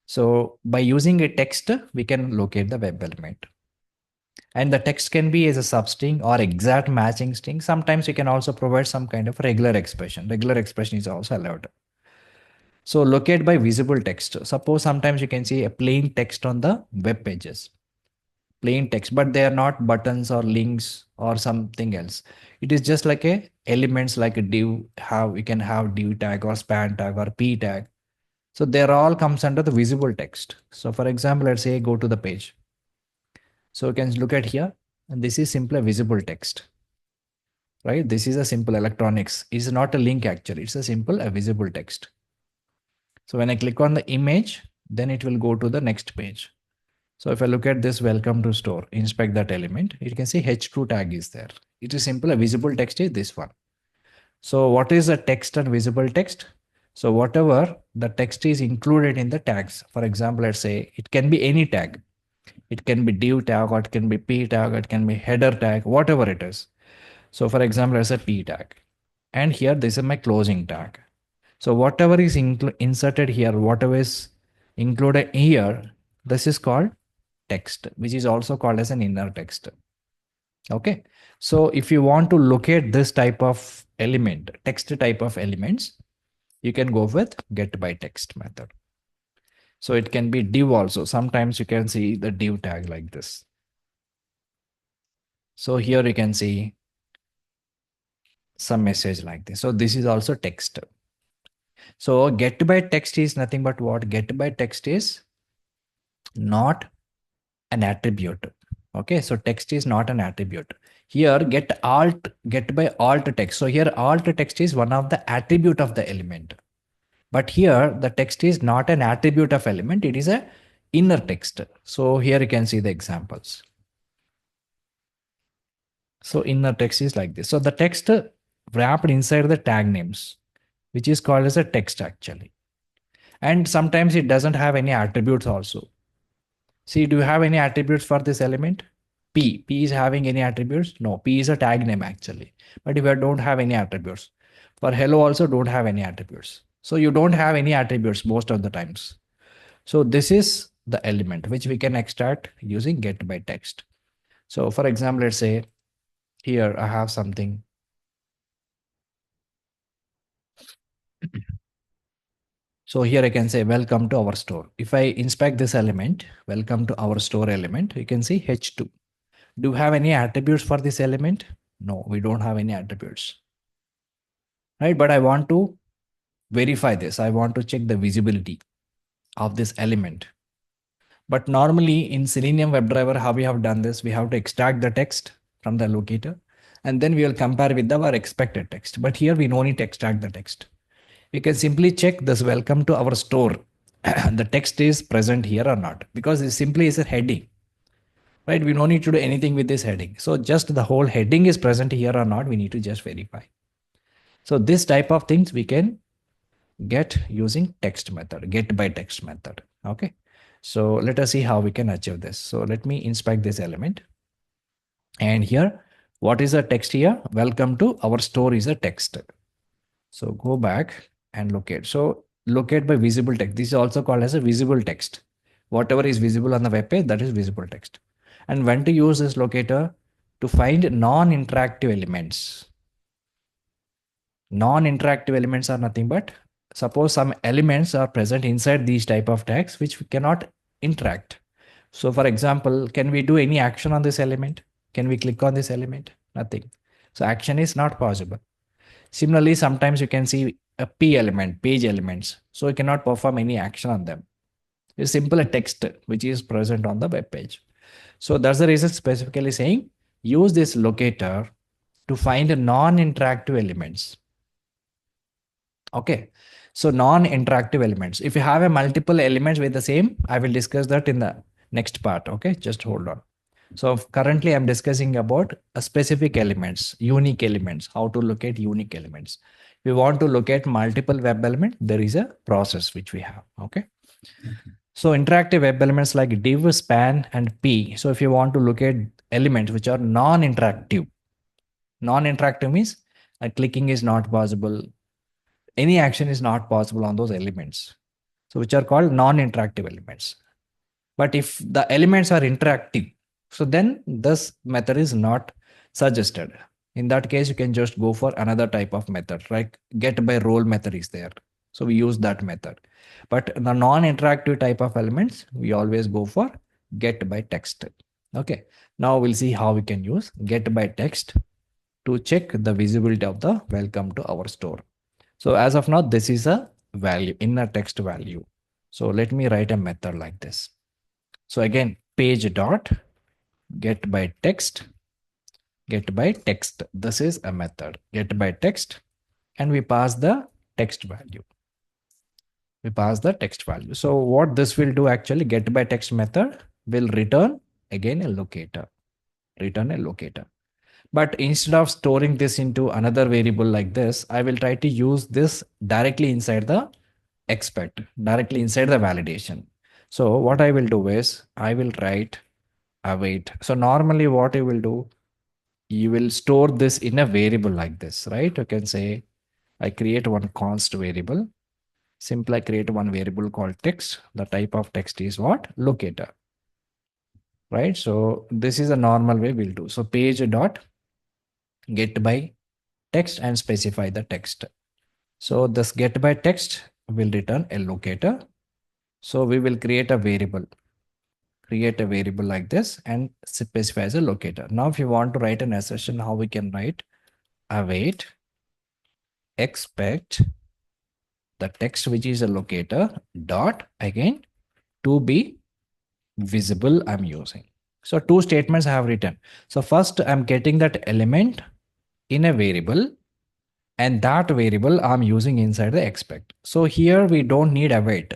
So by using a text, we can locate the web element. And the text can be as a substring or exact matching string. Sometimes you can also provide some kind of regular expression. Regular expression is also allowed. So locate by visible text. Suppose sometimes you can see a plain text on the web pages. Plain text, but they are not buttons or links or something else. It is just like a elements like a div, have we can have div tag or span tag or p tag. So they're all comes under the visible text. So for example, let's say go to the page. So you can look at here, and this is simply a visible text, right? This is a simple electronics. It's not a link actually. It's a simple a visible text. So when I click on the image, then it will go to the next page. So if I look at this welcome to store, inspect that element, you can see H2 tag is there. It is simple, a visible text is this one. So what is the text and visible text? So whatever the text is included in the tags. For example, let's say it can be any tag. It can be div tag, or it can be p tag, or it can be header tag, whatever it is. So for example, let's say p tag. And here this is my closing tag. So whatever is inserted here, whatever is included here, this is called text, which is also called as an inner text. Okay. So if you want to locate this type of element, text type of elements, you can go with get by text method. So it can be div also. Sometimes you can see the div tag like this. So here you can see some message like this. So this is also text. So get by text is nothing but what? Get by text is not an attribute. Okay, so text is not an attribute. Here get by alt text. So here alt text is one of the attribute of the element. But here the text is not an attribute of element, it is a inner text. So here you can see the examples. So inner text is like this. So the text wrapped inside the tag names, which is called as a text actually. And sometimes it doesn't have any attributes also. See, do you have any attributes for this element? P is having any attributes? No, P is a tag name actually. But if you don't have any attributes, for hello also don't have any attributes. So you don't have any attributes most of the times. So this is the element which we can extract using get by text. So for example, let's say here I have something. So here I can say welcome to our store. If I inspect this element, welcome to our store element, you can see H2. Do you have any attributes for this element? No, we don't have any attributes. Right, but I want to verify this. I want to check the visibility of this element. But normally in Selenium WebDriver, how we have done this, we have to extract the text from the locator and then we will compare with our expected text. But here we no need to extract the text. We can simply check this welcome to our store. The text is present here or not, because it simply is a heading, right? We don't need to do anything with this heading. So just the whole heading is present here or not, we need to just verify. So this type of things we can get using text method, get by text method. Okay. So let us see how we can achieve this. So let me inspect this element. And here, what is the text here? Welcome to our store is a text. So go back and locate. So locate by visible text. This is also called as a visible text. Whatever is visible on the web page, that is visible text. And when to use this locator? To find non-interactive elements. Non-interactive elements are nothing but, suppose some elements are present inside these type of tags which we cannot interact. So for example, can we do any action on this element? Can we click on this element? Nothing. So action is not possible. Similarly, sometimes you can see a P element, page elements. So you cannot perform any action on them. It's simple a text which is present on the web page. So that's the reason specifically saying use this locator to find non-interactive elements. Okay. So non-interactive elements. If you have a multiple elements with the same, I will discuss that in the next part. Okay. Just hold on. So currently I'm discussing about a specific elements, unique elements, how to locate unique elements. If you want to locate multiple web elements, there is a process which we have. Okay. So interactive web elements like div, span, and p. So if you want to locate elements which are non-interactive, non-interactive means clicking is not possible. Any action is not possible on those elements. So which are called non-interactive elements. But if the elements are interactive, so then this method is not suggested. In that case, you can just go for another type of method, like get by role method is there. So we use that method. But the non-interactive type of elements, we always go for get by text. Okay. Now we'll see how we can use get by text to check the visibility of the welcome to our store. So as of now, this is a value, inner text value. So let me write a method like this. So again, page dot get by text, get by text. This is a method, get by text, and we pass the text value. We pass the text value. So what this will do actually, get by text method will return again a locator, return a locator. But instead of storing this into another variable like this, I will try to use this directly inside the expect, directly inside the validation. So what I will do is I will write await. So normally what you will do, you will store this in a variable like this, right? You can say I create one const variable. Simply I create one variable called text. The type of text is what? Locator. Right? So this is a normal way we'll do. So page dot get by text and specify the text. So this get by text will return a locator. So we will create a variable like this and specify as a locator. Now, if you want to write an assertion, how we can write await expect the text which is a locator dot again to be visible I'm using. So two statements I have written. So first I'm getting that element in a variable and that variable I'm using inside the expect. So here we don't need await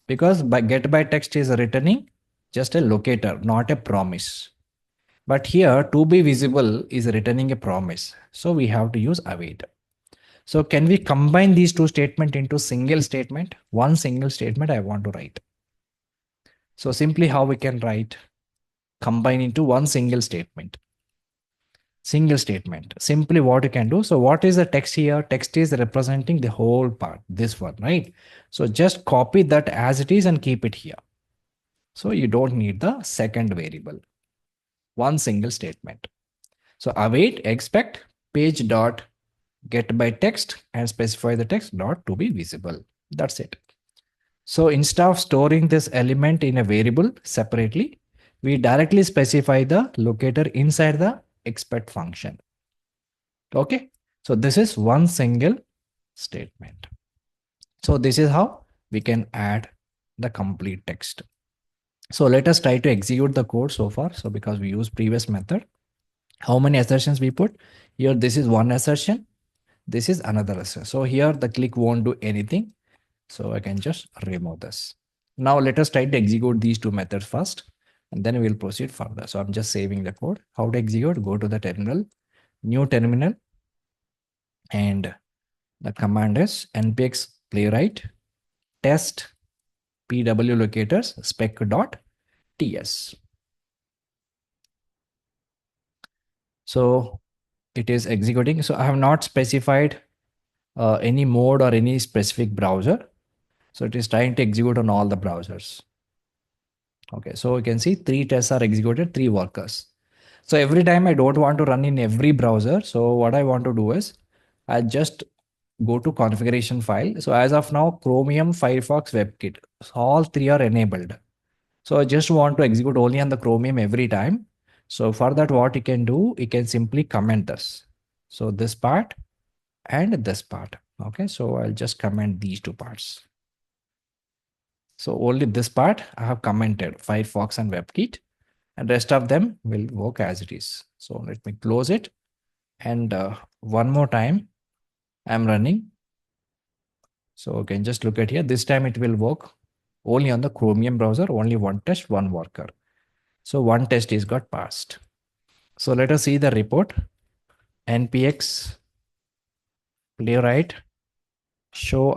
because by get by text is returning just a locator, not a promise. But here to be visible is returning a promise. So we have to use await. So can we combine these two statements into single statement? One single statement I want to write. So simply how we can write combine into one single statement. Simply what you can do. So what is the text here? Text is representing the whole part, this one, right? So just copy that as it is and keep it here. So you don't need the second variable. One single statement. So await expect page dot get by text and specify the text dot to be visible. That's it. So instead of storing this element in a variable separately, we directly specify the locator inside the expect function. Okay. So this is one single statement. So this is how we can add the complete text. So let us try to execute the code so far. So because we use previous method, how many assertions we put here? This is one assertion. This is another assertion. So here the click won't do anything. So I can just remove this. Now let us try to execute these two methods first, and then we'll proceed further. So I'm just saving the code. How to execute? Go to the terminal, new terminal, and the command is npx playwright test pw locators spec.ts. So it is executing. So I have not specified any mode or any specific browser. So it is trying to execute on all the browsers. Okay, so you can see 3 tests are executed, 3 workers. So every time I don't want to run in every browser. So what I want to do is I just go to configuration file. So as of now, Chromium, Firefox, WebKit, so all 3 are enabled. So I just want to execute only on the Chromium every time. So for that, what you can do, you can simply comment this. So this part and this part. Okay, so I'll just comment these two parts. So only this part I have commented Firefox and WebKit, and rest of them will work as it is. So let me close it. And one more time I'm running. So you can just look at here. This time it will work only on the Chromium browser, only one test, one worker. So one test is got passed. So let us see the report. npx playwright show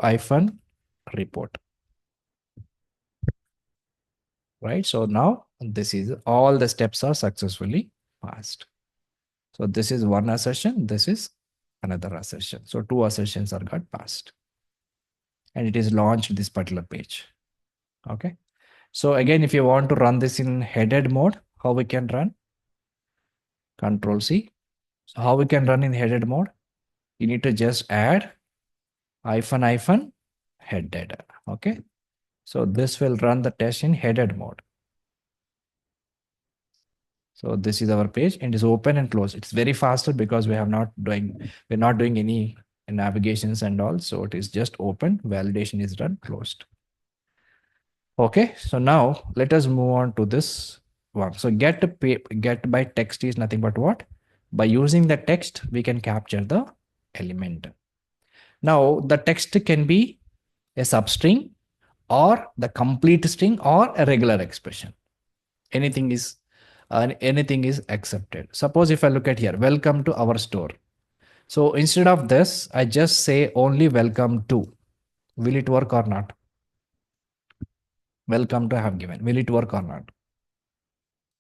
report. Right. So now this is all the steps are successfully passed. So this is one assertion. This is another assertion. So 2 assertions are got passed. And it is launched this particular page. Okay. So again, if you want to run this in headed mode, how we can run? Control C. So how we can run in headed mode? You need to just add -" headed. Okay. So this will run the test in headed mode. So this is our page and is open and closed. It's very faster because we're not doing any navigations and all. So it is just open, validation is done, closed. Okay, so now let us move on to this one. So get by text is nothing but what? By using the text, we can capture the element. Now the text can be a substring or the complete string or a regular expression. Anything is accepted. Suppose if I look at here, welcome to our store. So instead of this, I just say only welcome to. Will it work or not? Welcome to I have given. Will it work or not?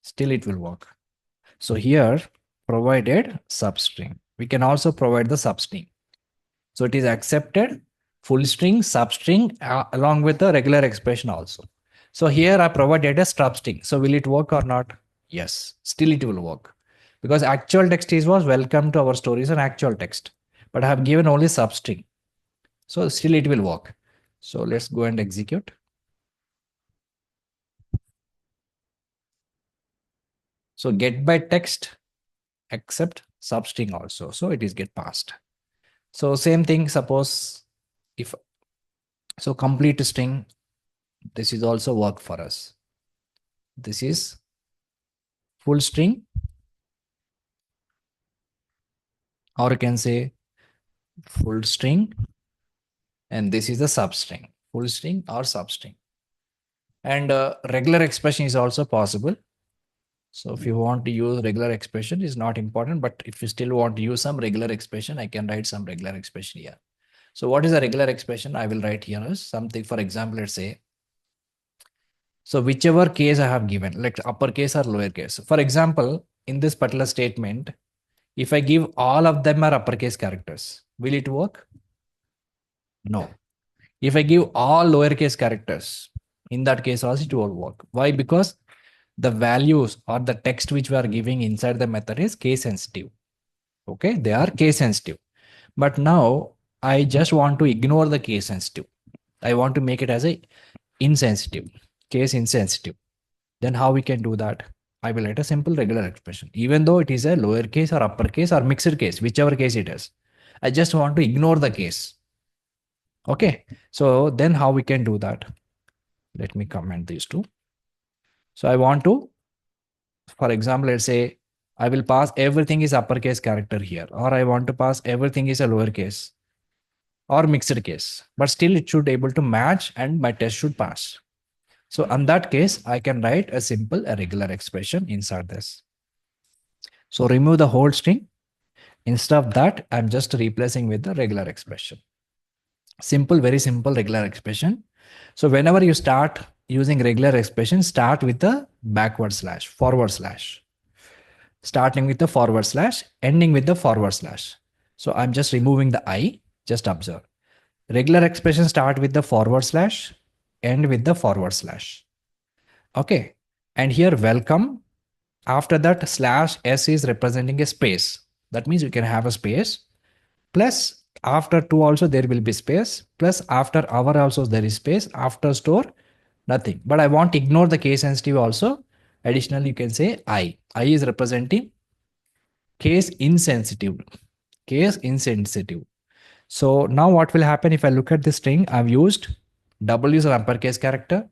Still it will work. So here provided substring. We can also provide the substring. So it is accepted full string, substring along with the regular expression also. So here I provided a substring. So will it work or not? Yes, still it will work because actual text was welcome to our store is an actual text, but I have given only substring. So still it will work. So let's go and execute. So get by text accept substring also. So it is get passed. So same thing, suppose if so complete string, this is also work for us. This is full string, or you can say full string, and this is the substring, full string or substring. And regular expression is also possible. So if you want to use regular expression, is not important, but if you still want to use some regular expression, I can write some regular expression here. So what is a regular expression? I will write here as something, for example, let's say, so whichever case I have given, like uppercase or lowercase. For example, in this particular statement, if I give all of them are uppercase characters, will it work? No. If I give all lowercase characters, in that case also it will work. Why? Because the values or the text which we are giving inside the method is case sensitive. Okay, they are case sensitive. But now I just want to ignore the case sensitive. I want to make it as a insensitive, case insensitive. Then how we can do that? I will write a simple regular expression, even though it is a lowercase or uppercase or mixed case, whichever case it is. I just want to ignore the case. Okay, so then how we can do that? Let me comment these two. So I want to, for example, let's say I will pass everything is uppercase character here, or I want to pass everything is a lowercase or mixed case, but still it should able to match and my test should pass. So in that case, I can write a simple, a regular expression inside this. So remove the whole string. Instead of that, I'm just replacing with the regular expression. Simple, very simple regular expression. So whenever you start using regular expression, start with the backward slash, forward slash. Starting with the forward slash, ending with the forward slash. So I'm just removing the I, just observe. Regular expression start with the forward slash, end with the forward slash. Okay. And here welcome. After that slash s is representing a space. That means you can have a space. Plus after to also there will be space. Plus after our also there is space. After store, nothing. But I want to ignore the case sensitive also. Additionally, you can say I. I is representing case insensitive. Case insensitive. So now what will happen if I look at the string? I've used W is an uppercase character.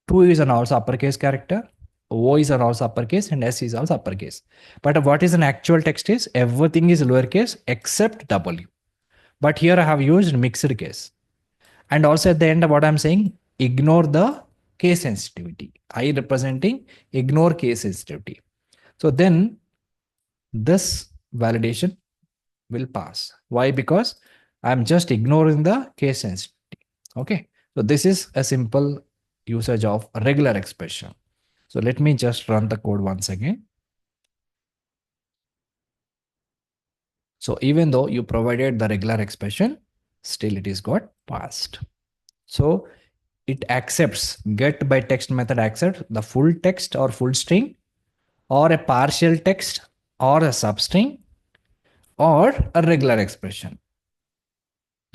2 is an also uppercase character. O is an also uppercase and S is also uppercase. But what is an actual text is everything is lowercase except W. But here I have used mixed case. And also at the end of what I'm saying, ignore the case sensitivity. I representing ignore case sensitivity. So then this validation will pass. Why? Because I'm just ignoring the case sensitivity. Okay. So this is a simple usage of a regular expression. So let me just run the code once again. So even though you provided the regular expression, still it is got passed. So it accepts, get by text method accepts the full text or full string or a partial text or a substring or a regular expression.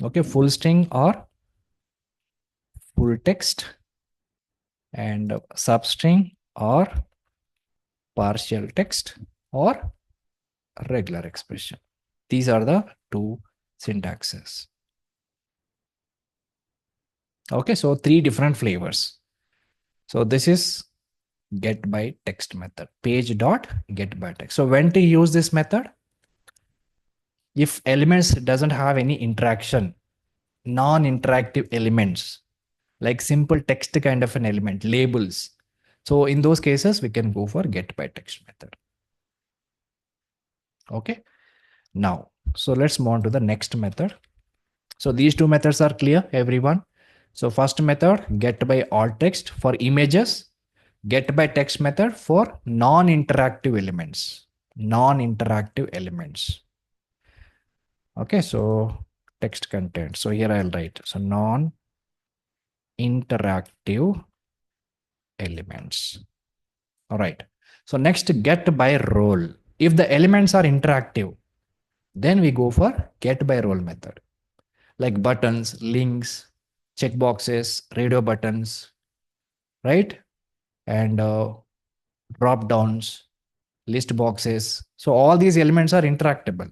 Okay, full string or full text and substring or partial text or regular expression. These are the two syntaxes. Okay, so 3 different flavors. So this is get by text method, page dot get by text. So when to use this method? If elements doesn't have any interaction, non-interactive elements, like simple text kind of an element, labels. So in those cases, we can go for get by text method. Okay. Now, so let's move on to the next method. So these two methods are clear, everyone. So first method, get by alt text for images, get by text method for non-interactive elements, non-interactive elements. Okay, so text content. So here I'll write, so non-interactive elements. All right. So next, get by role. If the elements are interactive, then we go for get by role method. like buttons, links, checkboxes, radio buttons, right? And drop downs, list boxes. So all these elements are interactable.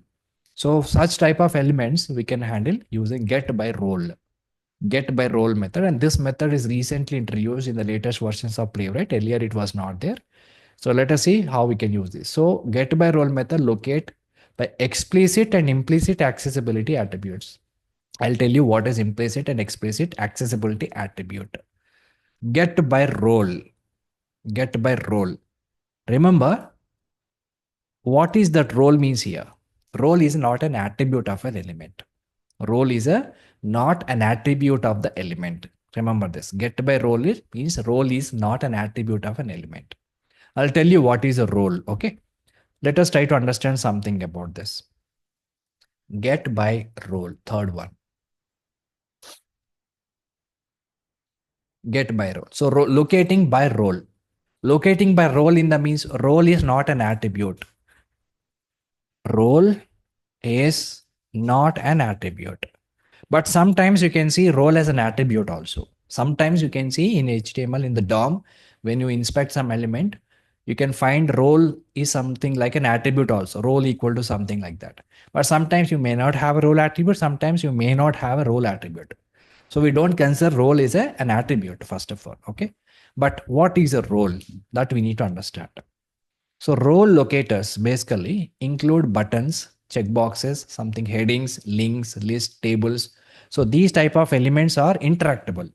So such type of elements we can handle using get by role. Get by role method, and this method is recently introduced in the latest versions of Playwright. Earlier it was not there. So let us see how we can use this. So get by role method locate by explicit and implicit accessibility attributes. I'll tell you what is implicit and explicit accessibility attribute. Get by role. Get by role. Remember, what is that role means here? Role is not an attribute of an element. Role is not an attribute of the element. Remember this. Get by role means role is not an attribute of an element. I'll tell you what is a role. Okay. Let us try to understand something about this. Get by role. Third one. Get by role. So locating by role. Locating by role in the means role is not an attribute. Role is not an attribute. But sometimes you can see role as an attribute also. Sometimes you can see in HTML in the DOM, when you inspect some element, you can find role is something like an attribute also, role equal to something like that. But sometimes you may not have a role attribute, sometimes you may not have a role attribute. So we don't consider role is an attribute, first of all, okay? But what is a role? That we need to understand. So role locators basically include buttons, checkboxes, something headings, links, list, tables. So these type of elements are interactable.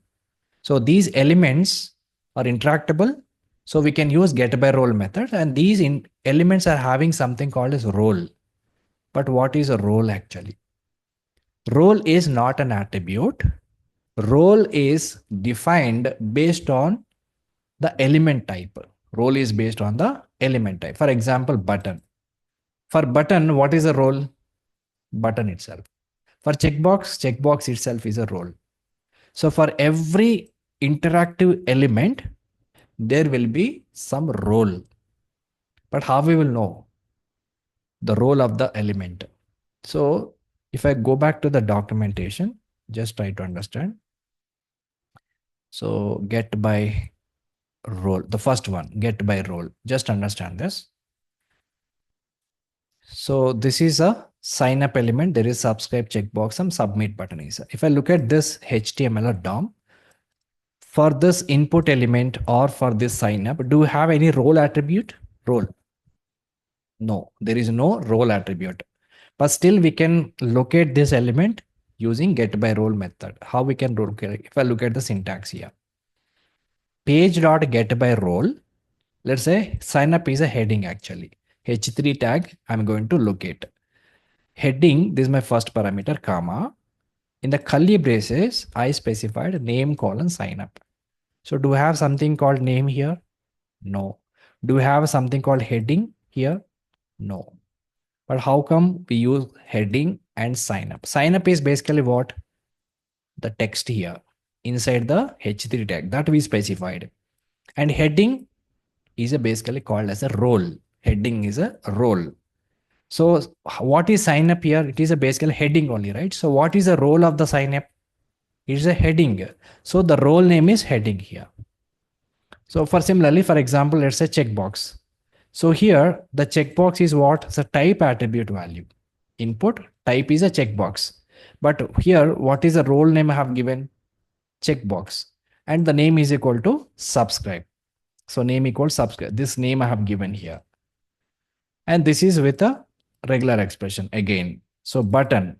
So these elements are interactable. So we can use get by role method, and these elements are having something called as role. But what is a role actually? Role is not an attribute. Role is defined based on the element type. Role is based on the element type. For example, button. For button, what is a role? Button itself. For checkbox, checkbox itself is a role. So for every interactive element, there will be some role. But how we will know the role of the element? So if I go back to the documentation, just try to understand. So get by role, the first one, get by role. Just understand this. So this is a sign up element. There is subscribe checkbox, some submit button is. If I look at this HTML or DOM, for this input element or for this sign up, do you have any role attribute? Role? No, there is no role attribute. But still we can locate this element using get by role method. How we can locate? If I look at the syntax here, page.get by role. Let's say sign up is a heading actually. H3 tag, I'm going to locate. Heading, this is my first parameter, comma. In the curly braces, I specified name colon sign up. So do we have something called name here? No. Do we have something called heading here? No. But how come we use heading and sign up? Sign up is basically what? The text here inside the H3 tag that we specified. And heading is basically called as a role. Heading is a role. So what is sign up here? It is a basically heading only, right? So what is the role of the sign up? It is a heading. So the role name is heading here. So for similarly, for example, let's say checkbox. So here the checkbox is what? The type attribute value. Input type is a checkbox. But here, what is the role name I have given? Checkbox. And the name is equal to subscribe. So name equals subscribe. This name I have given here. And this is with a regular expression again. So button,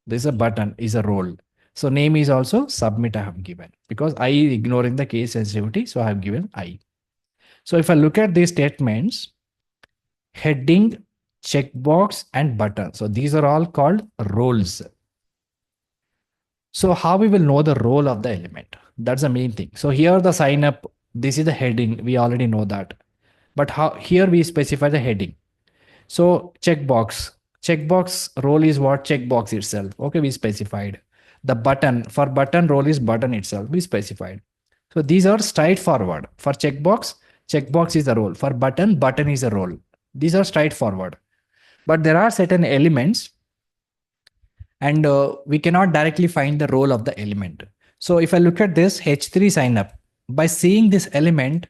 this is a button is a role. So name is also submit I have given because I ignoring the case sensitivity. So I have given I. So if I look at these statements, heading, checkbox and button. So these are all called roles. So how we will know the role of the element? That's the main thing. So here the sign up, this is the heading. We already know that. But how here we specify the heading. So checkbox role is what? Checkbox itself. Okay, we specified. The button, for button role is button itself. We specified. So these are straightforward. For checkbox is a role. For button is a role. These are straightforward. But there are certain elements and we cannot directly find the role of the element. So if I look at this H3 sign up, by seeing this element,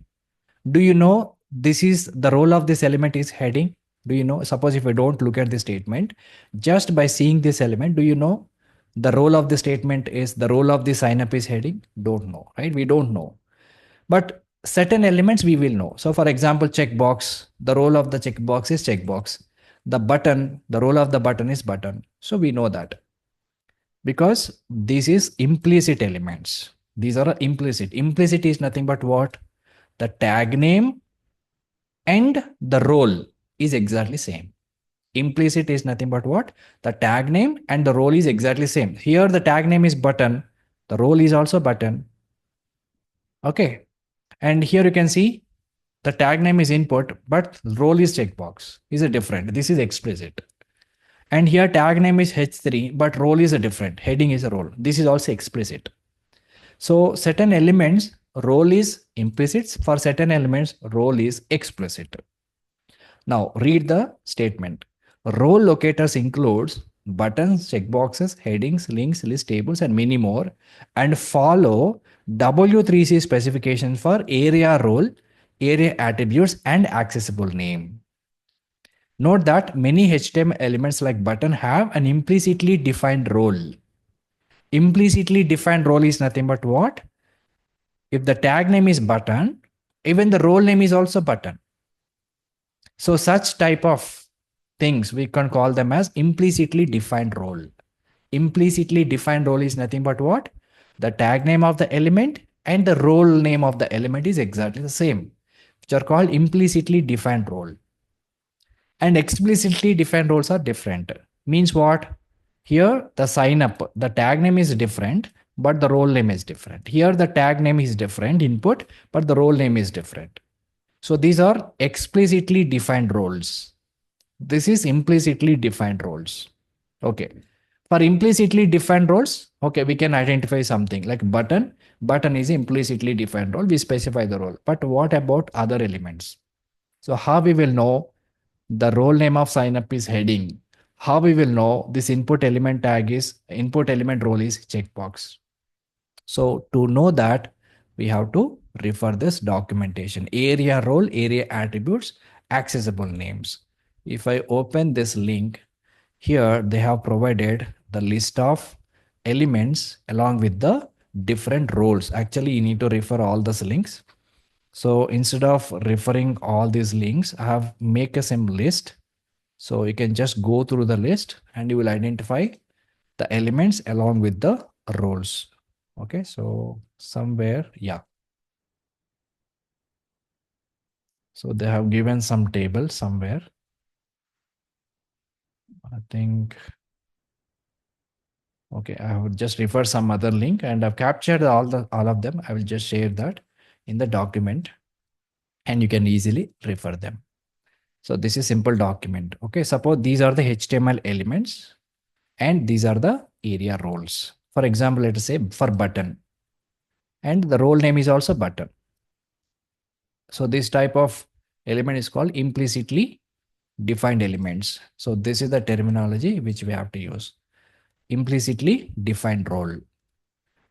do you know this is the role of this element is heading? Do you know? Suppose if I don't look at the statement, just by seeing this element, do you know the role of the statement is the role of the sign up is heading? Don't know, right? We don't know. But certain elements we will know. So for example, checkbox, the role of the checkbox is checkbox. The button, the role of the button is button. So we know that because this is implicit elements. These are implicit. Implicit is nothing but what? The tag name and the role is exactly same. Implicit is nothing but what? The tag name and the role is exactly same. Here the tag name is button. The role is also button. Okay. And here you can see the tag name is input, but role is checkbox. Is a different. This is explicit. And here tag name is H3, but role is a different. Heading is a role. This is also explicit. So certain elements, role is implicit. For certain elements, role is explicit. Now read the statement. Role locators includes buttons, checkboxes, headings, links, list tables, and many more, and follow W3C specifications for area role, area attributes, and accessible name. Note that many HTML elements like button have an implicitly defined role. Implicitly defined role is nothing but what? If the tag name is button, even the role name is also button. So such type of things, we can call them as implicitly defined role. Implicitly defined role is nothing but what? The tag name of the element and the role name of the element is exactly the same, which are called implicitly defined role. And explicitly defined roles are different. Means what? Here the sign up, the tag name is different, but the role name is different. Here the tag name is different input, but the role name is different. So these are explicitly defined roles. This is implicitly defined roles. Okay. For implicitly defined roles, okay, we can identify something like button. Button is implicitly defined role. We specify the role. But what about other elements? So how we will know the role name of sign up is heading? How we will know this input element tag is input element role is checkbox? So to know that, we have to refer this documentation. Area role, area attributes, accessible names. If I open this link, here they have provided the list of elements along with the different roles. Actually, you need to refer all these links. So instead of referring all these links, I have make a some list. So you can just go through the list and you will identify the elements along with the roles. Okay, so somewhere, yeah. So they have given some table somewhere. I think, okay, I would just refer some other link and I've captured all of them. I will just share that in the document and you can easily refer them. So this is simple document. Okay, suppose these are the HTML elements and these are the area roles. For example, let us say for button, and the role name is also button. So this type of element is called implicitly defined elements. So this is the terminology which we have to use. Implicitly defined role.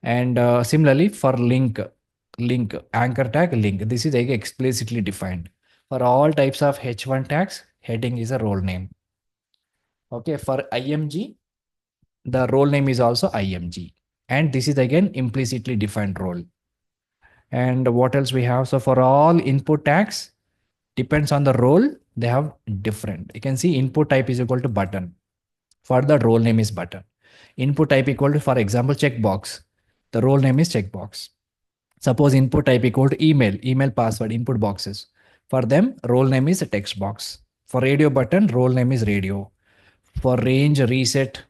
And similarly for link, anchor tag, link. This is explicitly defined. For all types of H1 tags, heading is a role name. Okay, for IMG, the role name is also IMG. And this is again implicitly defined role. And what else we have? So for all input tags, depends on the role, they have different. You can see input type is equal to button. For the role name is button. Input type equal to, for example, checkbox. The role name is checkbox. Suppose input type equal to email password, input boxes. For them, role name is a text box. For radio button, role name is radio. For range, reset,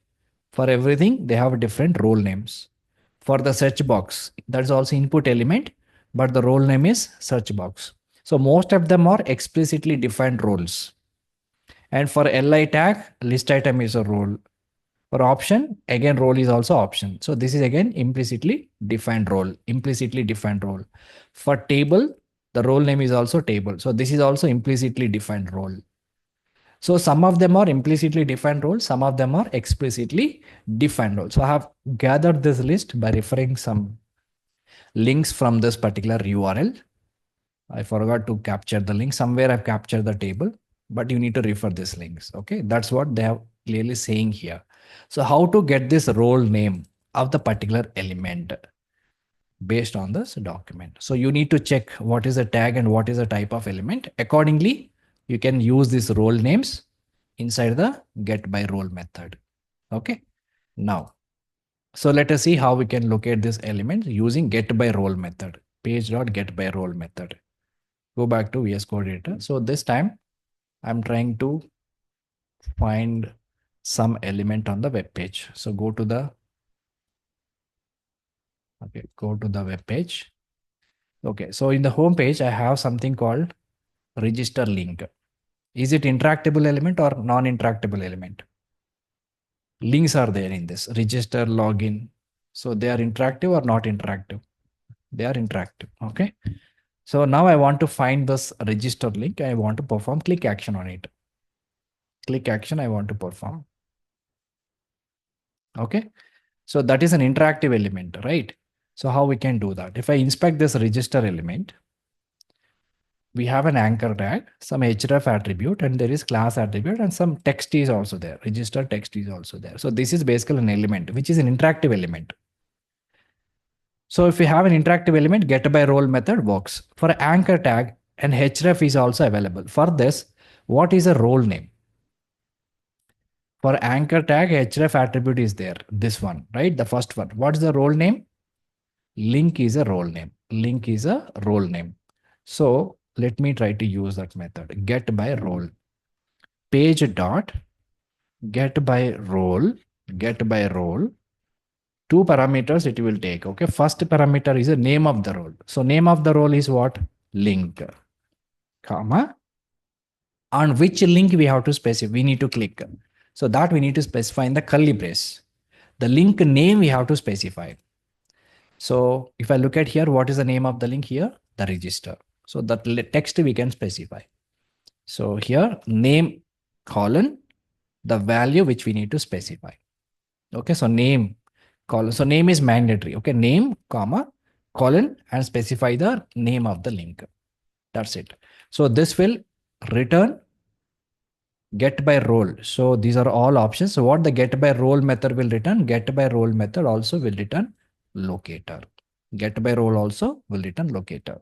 for everything, they have different role names. For the search box, that's also input element, but the role name is search box. So most of them are explicitly defined roles. And for LI tag, list item is a role. For option, again, role is also option. So this is again implicitly defined role, implicitly defined role. For table, the role name is also table. So this is also implicitly defined role. So some of them are implicitly defined roles, some of them are explicitly defined roles. So I have gathered this list by referring some links from this particular URL. I forgot to capture the link. Somewhere I've captured the table, but you need to refer these links. Okay, that's what they have clearly saying here. So how to get this role name of the particular element based on this document. So you need to check what is the tag and what is the type of element. Accordingly, you can use these role names inside the get by role method. Okay, now, so let us see how we can locate this element using get by role method, page.get by role method. Go back to VS Code editor. So this time I'm trying to find some element on the web page. So go to the web page. Okay, so in the home page, I have something called register link. Is it interactable element or non-interactable element? Links are there in this register login. So they are interactive or not interactive? They are interactive. Okay. So now I want to find this register link. I want to perform click action on it. Click action I want to perform. Okay. So that is an interactive element, right? So how we can do that? If I inspect this register element, we have an anchor tag, some href attribute, and there is class attribute, and some text is also there. Register text is also there. So this is basically an element, which is an interactive element. So if we have an interactive element, get by role method works. For anchor tag, an href is also available. For this, what is a role name? For anchor tag, href attribute is there. This one, right? The first one. What's the role name? Link is a role name. Link is a role name. So let me try to use that method. Get by role. Page dot get by role. Get by role. Two parameters it will take. Okay. First parameter is the name of the role. So name of the role is what? Link. Comma. On which link we have to specify? We need to click. So that we need to specify in the curly brace. The link name we have to specify. So if I look at here, what is the name of the link here? The register. So that text we can specify. So here name colon, the value which we need to specify. Okay, so name colon. So name is mandatory. Okay, name comma colon and specify the name of the link. That's it. So this will return get by role. So these are all options. So what the get by role method will return? Get by role method also will return locator. Get by role also will return locator.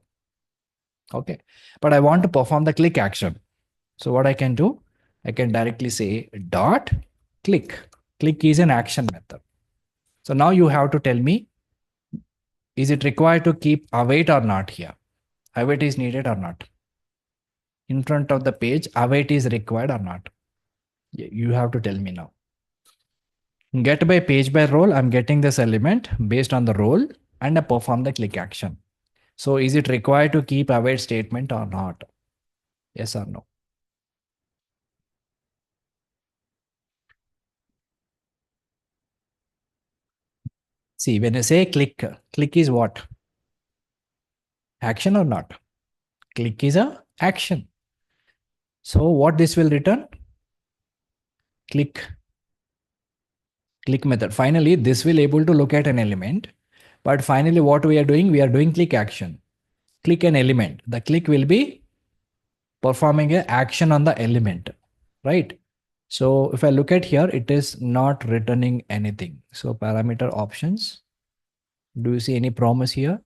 Okay, but I want to perform the click action. So what I can do, I can directly say dot click. Click is an action method. So now you have to tell me, is it required to keep await or not here? Await is needed or not? In front of the page, await is required or not? You have to tell me now. Get by page by role, I'm getting this element based on the role and I perform the click action. So is it required to keep await statement or not? Yes or no? See, when I say click, click is what? Action or not? Click is a action. So what this will return? Click method. Finally, this will able to look at an element. But finally, what we are doing click action. Click an element. The click will be performing an action on the element, right? So if I look at here, it is not returning anything. So parameter options. Do you see any promise here?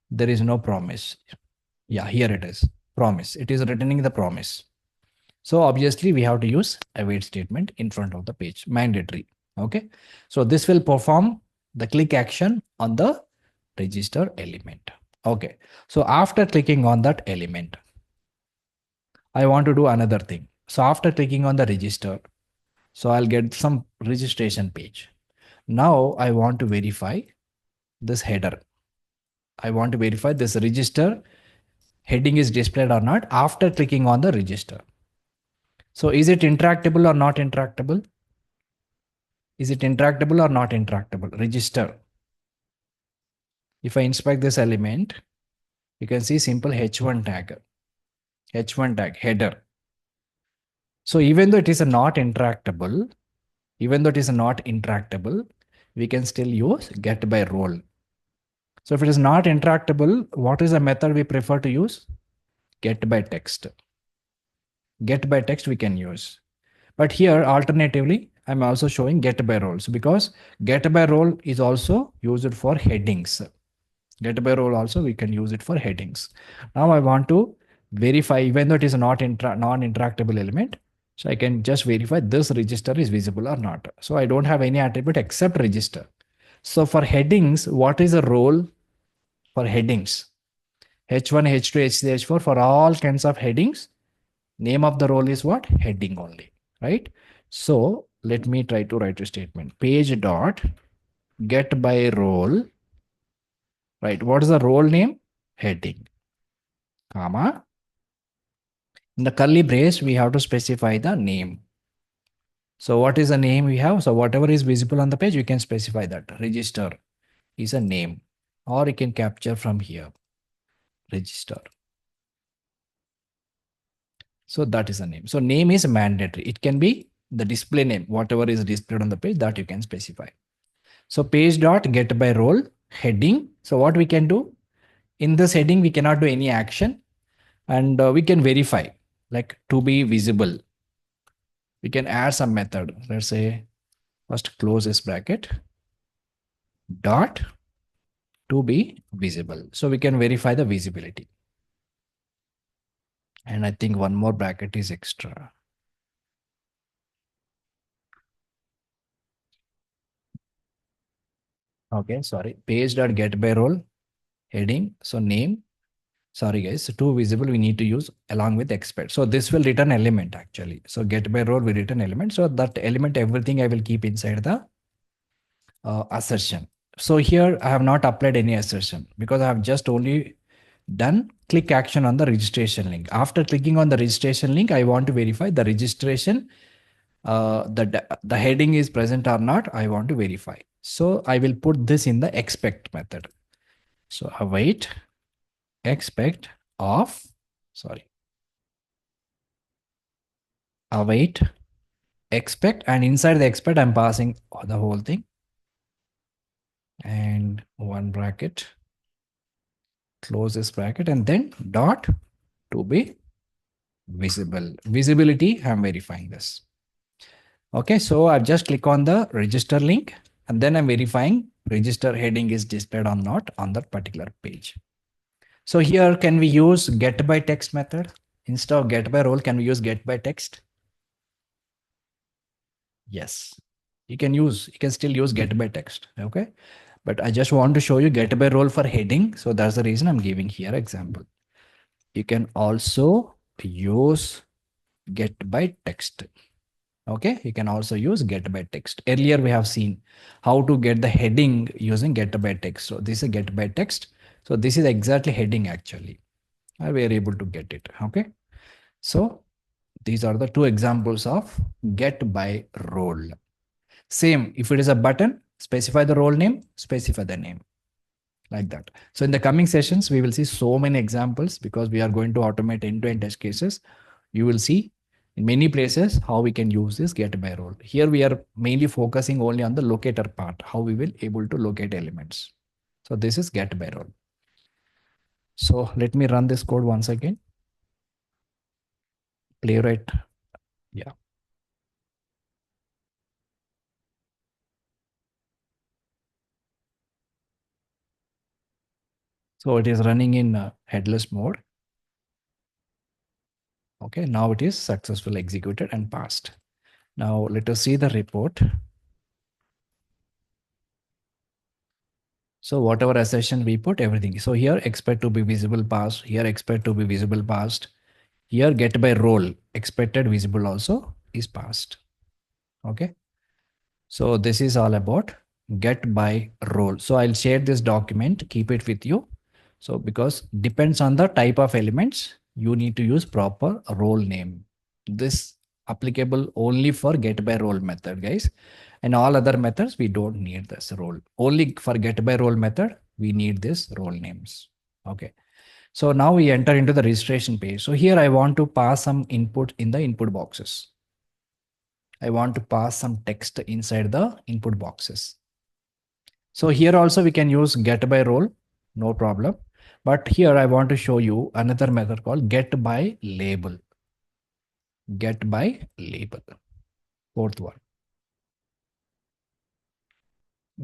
There is no promise. Yeah, here it is. Promise. It is returning the promise. So obviously we have to use await statement in front of the page. Mandatory. Okay. So this will perform the click action on the register element. Okay. So after clicking on that element, I want to do another thing. So after clicking on the register, so I'll get some registration page. Now I want to verify this header. I want to verify this register heading is displayed or not after clicking on the register. So is it interactable or not interactable? Is it interactable or not interactable? Register. If I inspect this element, you can see simple h1 tag, header. So even though it is a not interactable, we can still use get by role. So if it is not interactable, what is the method we prefer to use? Get by text. Get by text we can use. But here, alternatively, I'm also showing get by roles because get by role is also used for headings. Get by role also we can use it for headings. Now I want to verify, even though it is a non-interactable element, so I can just verify this register is visible or not. So I don't have any attribute except register. So for headings, what is the role for headings? H1, H2, H3, H4 for all kinds of headings. Name of the role is what? Heading only, right? So let me try to write a statement. Page dot get by role, right? What is the role name? Heading, comma. In the curly brace, we have to specify the name. So what is the name we have? So whatever is visible on the page, you can specify that. Register is a name, or you can capture from here. Register. So that is a name. So name is mandatory. It can be the display name, whatever is displayed on the page that you can specify. So page dot get by role heading. So what we can do in this heading, we cannot do any action and we can verify like to be visible. We can add some method. Let's say first close this bracket dot to be visible. So we can verify the visibility. And I think one more bracket is extra. Okay, sorry. Page dot get by role heading. So name. Sorry guys, so to visible we need to use along with expect. So this will return element actually. So get by role will return element. So that element everything I will keep inside the assertion. So here I have not applied any assertion because I have just only done click action on the registration link. After clicking on the registration link, I want to verify the registration, the heading is present or not. I want to verify. So I will put this in the expect method. So await expect of, sorry, await expect, and inside the expect I'm passing the whole thing and one bracket, close this bracket, and then dot to be visible. Visibility, I'm verifying this. Okay, so I just click on the register link and then I'm verifying register heading is displayed or not on that particular page. So here can we use get by text method? Instead of get by role, can we use get by text? Yes, you can still use get by text. Okay, but I just want to show you get by role for heading. So that's the reason I'm giving here example. You can also use get by text. Okay, you can also use get by text. Earlier we have seen how to get the heading using get by text. So this is get by text. So this is exactly heading actually. I were able to get it. Okay, so these are the two examples of get by role. Same, if it is a button, specify the role name, specify the name, like that. So in the coming sessions, we will see so many examples because we are going to automate end-to-end test cases. You will see in many places how we can use this get by role. Here we are mainly focusing only on the locator part, how we will able to locate elements. So this is get by role. So let me run this code once again. Playwright, yeah. So it is running in headless mode. Okay, now it is successfully executed and passed. Now let us see the report. So whatever assertion we put, everything. So here expect to be visible passed, here expect to be visible passed, here get by role, expected visible also is passed. Okay. So this is all about get by role. So I'll share this document, keep it with you. So because depends on the type of elements, you need to use proper role name. This applicable only for get by role method, guys. And all other methods, we don't need this role. Only for get by role method, we need this role names. Okay. So now we enter into the registration page. So here I want to pass some input in the input boxes. I want to pass some text inside the input boxes. So here also we can use get by role, no problem. But here I want to show you another method called get by label. Get by label. Fourth one.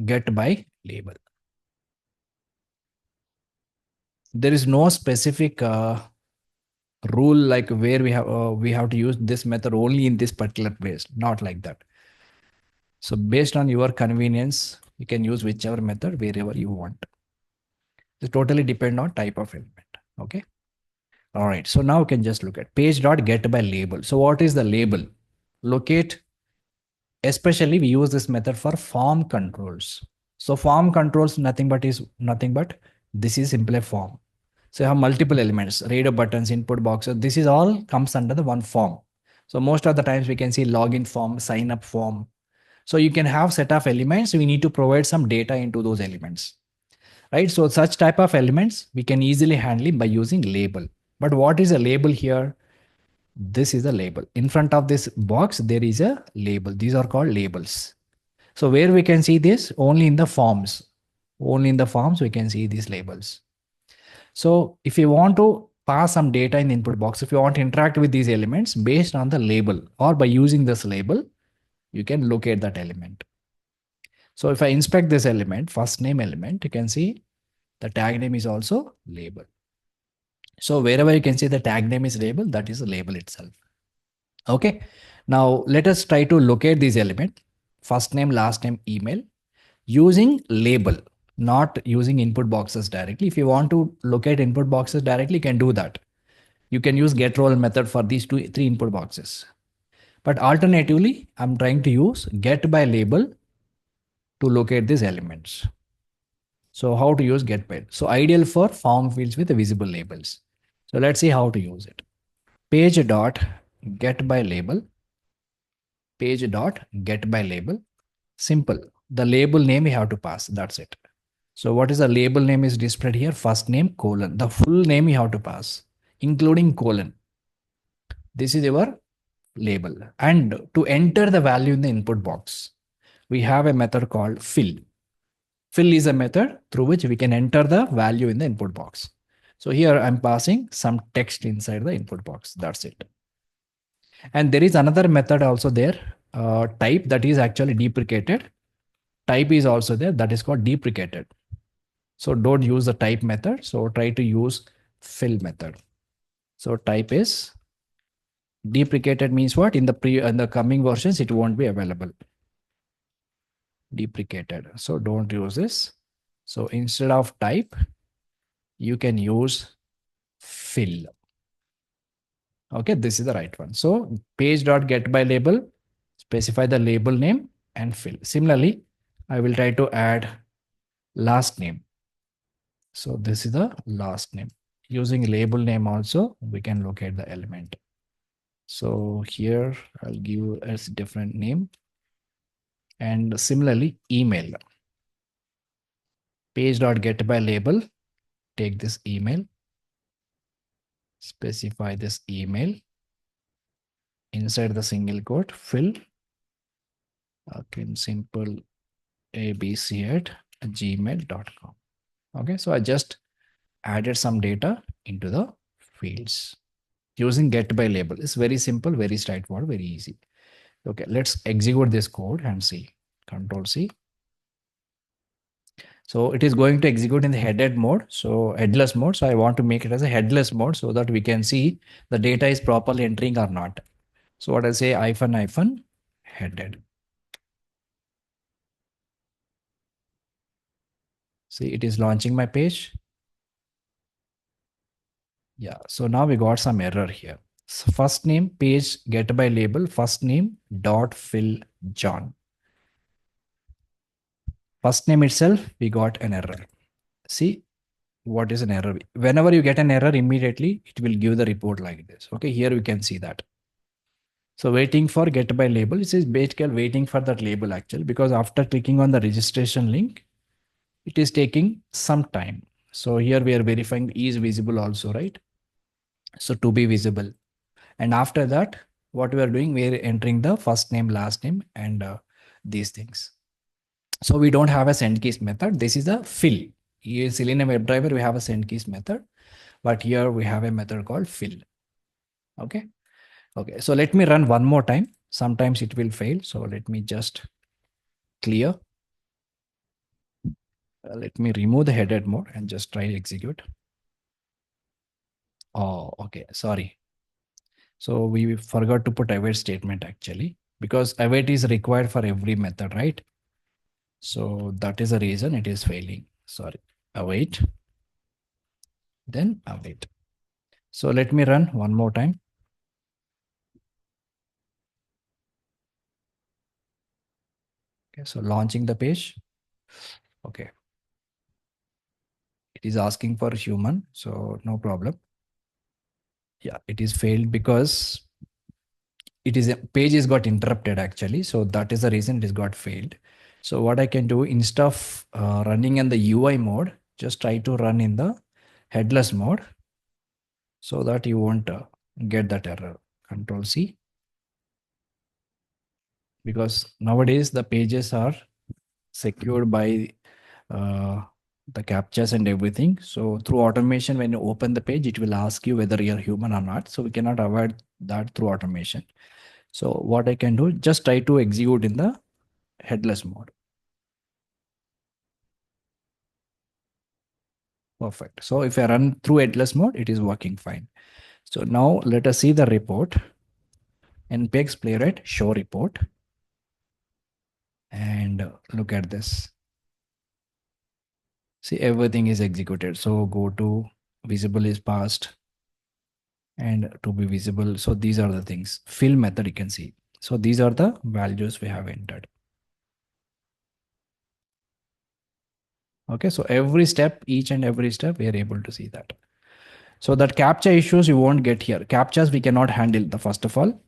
Get by label. There is no specific rule like where we have to use this method only in this particular place. Not like that. So based on your convenience, you can use whichever method wherever you want. It totally depend on type of element. Okay. All right. So now you can just look at page.get by label. So what is the label? Locate. Especially we use this method for form controls. So form controls nothing but this is simply a form. So you have multiple elements, radar buttons, input boxes. This is all comes under the one form. So most of the times we can see login form, sign up form. So you can have set of elements. We need to provide some data into those elements, right? So such type of elements we can easily handle by using label. But what is a label here? This is a label. In front of this box, there is a label. These are called labels. So where we can see this? Only in the forms. Only in the forms we can see these labels. So if you want to pass some data in the input box, if you want to interact with these elements based on the label or by using this label, you can locate that element. So if I inspect this element, first name element, you can see the tag name is also label. So wherever you can see the tag name is label, that is the label itself. Okay. Now let us try to locate these elements. First name, last name, email using label, not using input boxes directly. If you want to locate input boxes directly, you can do that. You can use get role method for these three input boxes. But alternatively, I'm trying to use get by label to locate these elements. So how to use get by? So ideal for form fields with visible labels. So let's see how to use it. Page dot get by label. Page dot get by label. Simple. The label name we have to pass. That's it. So what is the label name is displayed here? First name colon. The full name you have to pass, including colon. This is your label. And to enter the value in the input box, we have a method called fill. Fill is a method through which we can enter the value in the input box. So here I'm passing some text inside the input box. That's it. And there is another method also there, type, that is actually deprecated. Type is also there, that is called deprecated. So don't use the type method. So try to use fill method. So type is deprecated means what? In the coming versions, it won't be available. Deprecated. So don't use this. So instead of type, you can use fill. Okay, this is the right one. So page.get by label, specify the label name and fill. Similarly, I will try to add last name. So this is the last name. Using label name also, we can locate the element. So here I'll give a different name. And similarly, email. Page.get by label, take this email, specify this email. Inside the single quote, fill, okay, simple abc@gmail.com. Okay, so I just added some data into the fields using get by label. It's very simple, very straightforward, very easy. Okay, let's execute this code and see. Control C. So it is going to execute in the headed mode, so headless mode. So I want to make it as a headless mode so that we can see the data is properly entering or not. So what I say, -, headed. See, it is launching my page. Yeah, so now we got some error here. So first name, page get by label, first name dot fill John. First name itself, we got an error. See what is an error? Whenever you get an error, immediately it will give the report like this. Okay, here we can see that. So waiting for get by label, it is basically waiting for that label actually, because after clicking on the registration link, it is taking some time. So here we are verifying is visible also, right? So to be visible. And after that, what we are doing, we are entering the first name, last name, and these things. So we don't have a send keys method. This is a fill. Here in Selenium WebDriver, we have a send keys method, but here we have a method called fill. Okay. Okay. So let me run one more time. Sometimes it will fail. So let me just clear. Let me remove the headed mode and just try execute. Oh, okay. Sorry. So we forgot to put await statement actually, because await is required for every method, right? So that is the reason it is failing. Sorry. Await, then await. So let me run one more time. Okay, so launching the page. Okay. It is asking for human, so no problem. Yeah, it is failed because it is a page is got interrupted actually. So that is the reason it is got failed. So what I can do, instead of running in the UI mode, just try to run in the headless mode so that you won't get that error. Control C. Because nowadays the pages are secured by uh, the captchas and everything. So through automation, when you open the page, it will ask you whether you're human or not. So we cannot avoid that through automation. So what I can do, just try to execute in the headless mode. Perfect. So if I run through headless mode, it is working fine. So now let us see the report. npx playwright show report. And look at this. See, everything is executed. So go to visible is passed and to be visible. So these are the things. Fill method you can see. So these are the values we have entered. Okay, so every step, each and every step, we are able to see that. So that captcha issues you won't get here. Captchas we cannot handle the first of all.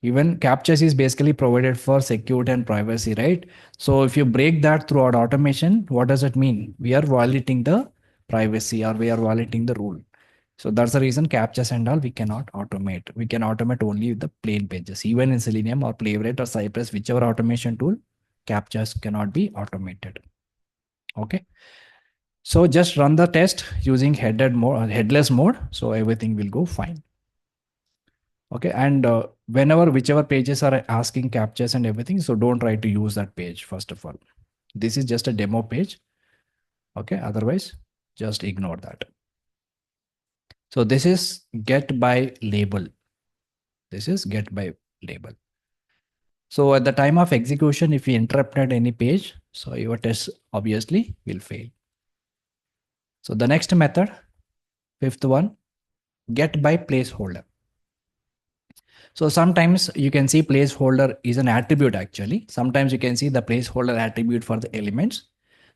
Even captchas is basically provided for security and privacy, right? So if you break that throughout automation, what does it mean? We are violating the privacy or we are violating the rule. So that's the reason captchas and all we cannot automate. We can automate only with the plain pages. Even in Selenium or Playwright or Cypress, whichever automation tool, captchas cannot be automated. Okay. So just run the test using headed mode, headless mode. So everything will go fine. Okay. And whenever, whichever pages are asking captchas and everything, so don't try to use that page first of all. This is just a demo page. Okay. Otherwise, just ignore that. So this is get by label. This is get by label. So at the time of execution, if you interrupted any page, so your test obviously will fail. So the next method, fifth one, get by placeholder. So sometimes you can see placeholder is an attribute actually. Sometimes you can see the placeholder attribute for the elements.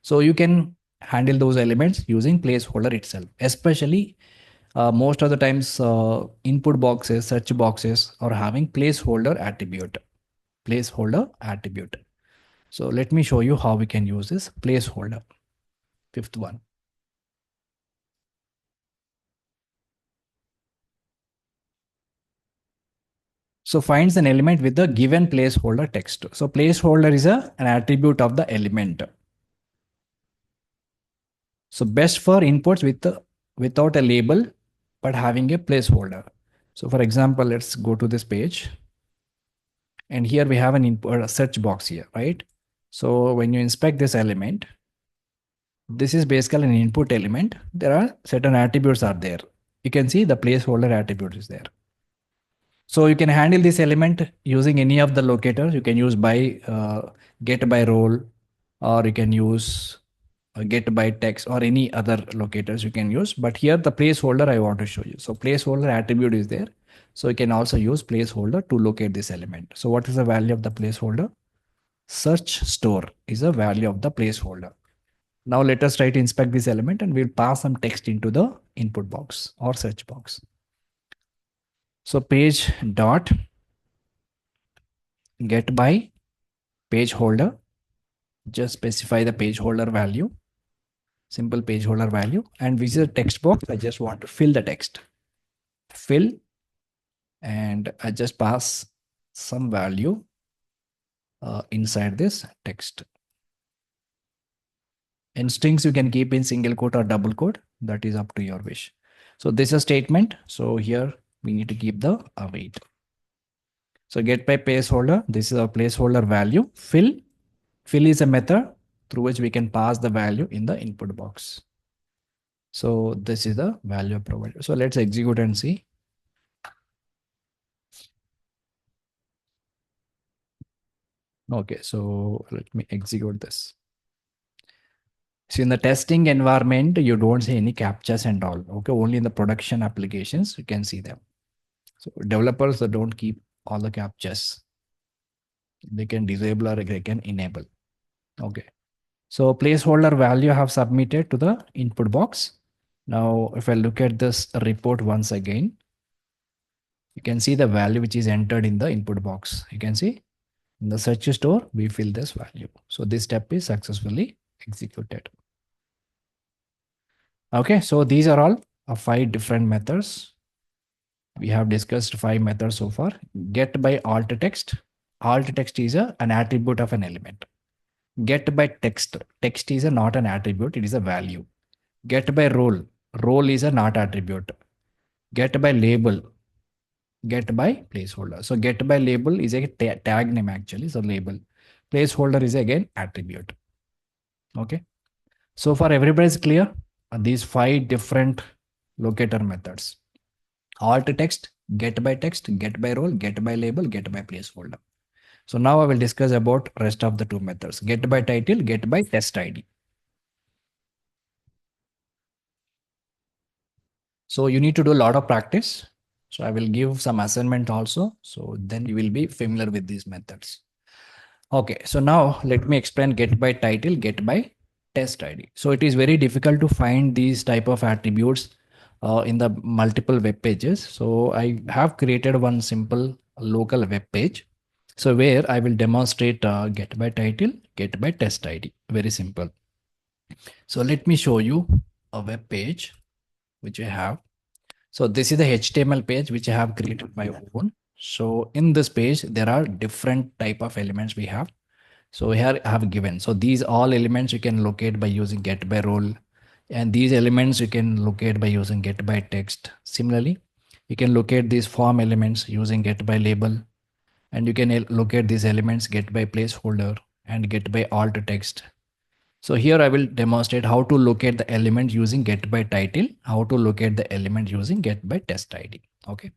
So you can handle those elements using placeholder itself, especially most of the times input boxes, search boxes are having placeholder attribute. Placeholder attribute. So let me show you how we can use this placeholder. Fifth one. So finds an element with the given placeholder text. So placeholder is an attribute of the element. So best for inputs without a label, but having a placeholder. So for example, let's go to this page. And here we have an input, a search box here, right? So when you inspect this element, this is basically an input element. There are certain attributes are there. You can see the placeholder attribute is there. So you can handle this element using any of the locators. You can use by get by role, or you can use get by text or any other locators you can use. But here the placeholder I want to show you. So placeholder attribute is there. So you can also use placeholder to locate this element. So what is the value of the placeholder? Search store is a value of the placeholder. Now let us try to inspect this element and we'll pass some text into the input box or search box. So page dot get by page holder, just specify the page holder value. simple page holder value, and which is a text box. I just want to fill the text, fill, and I just pass some value inside this text. And strings you can keep in single quote or double quote. That is up to your wish. So this is a statement. So here we need to keep the await. So get by placeholder. This is our placeholder value. Fill. Fill is a method through which we can pass the value in the input box. So this is the value provided. So let's execute and see. Okay, so let me execute this. So in the testing environment, you don't see any captchas and all. Okay, only in the production applications you can see them. So developers that don't keep all the captchas. They can disable or they can enable. Okay. So placeholder value I have submitted to the input box. Now, if I look at this report once again, you can see the value which is entered in the input box. You can see in the search store, we fill this value. So this step is successfully executed. Okay, so these are all 5 different methods. We have discussed 5 methods so far. Get by alt text. Alt text is an attribute of an element. Get by text. Text is not an attribute, it is a value. Get by role. Role is a not attribute. Get by label. Get by placeholder. So get by label is a tag name actually. So label. Placeholder is again attribute. Okay. So for everybody is clear. These 5 different locator methods. Alt text, get by text, get by role, get by label, get by placeholder. So now I will discuss about rest of the 2 methods. Get by title, get by test ID. So you need to do a lot of practice. So I will give some assignment also. So then you will be familiar with these methods. Okay, so now let me explain get by title, get by test ID. So it is very difficult to find these type of attributes in the multiple web pages. So I have created one simple local web page. So where I will demonstrate get by title, get by test ID. Very simple. So let me show you a web page which I have. So this is the HTML page which I have created my own. So in this page, there are different type of elements we have. So here I have given. So these all elements you can locate by using get by role. And these elements you can locate by using get by text. Similarly, you can locate these form elements using get by label. And you can locate these elements get by placeholder and get by alt text. So here I will demonstrate how to locate the element using get by title, how to locate the element using get by test ID. Okay.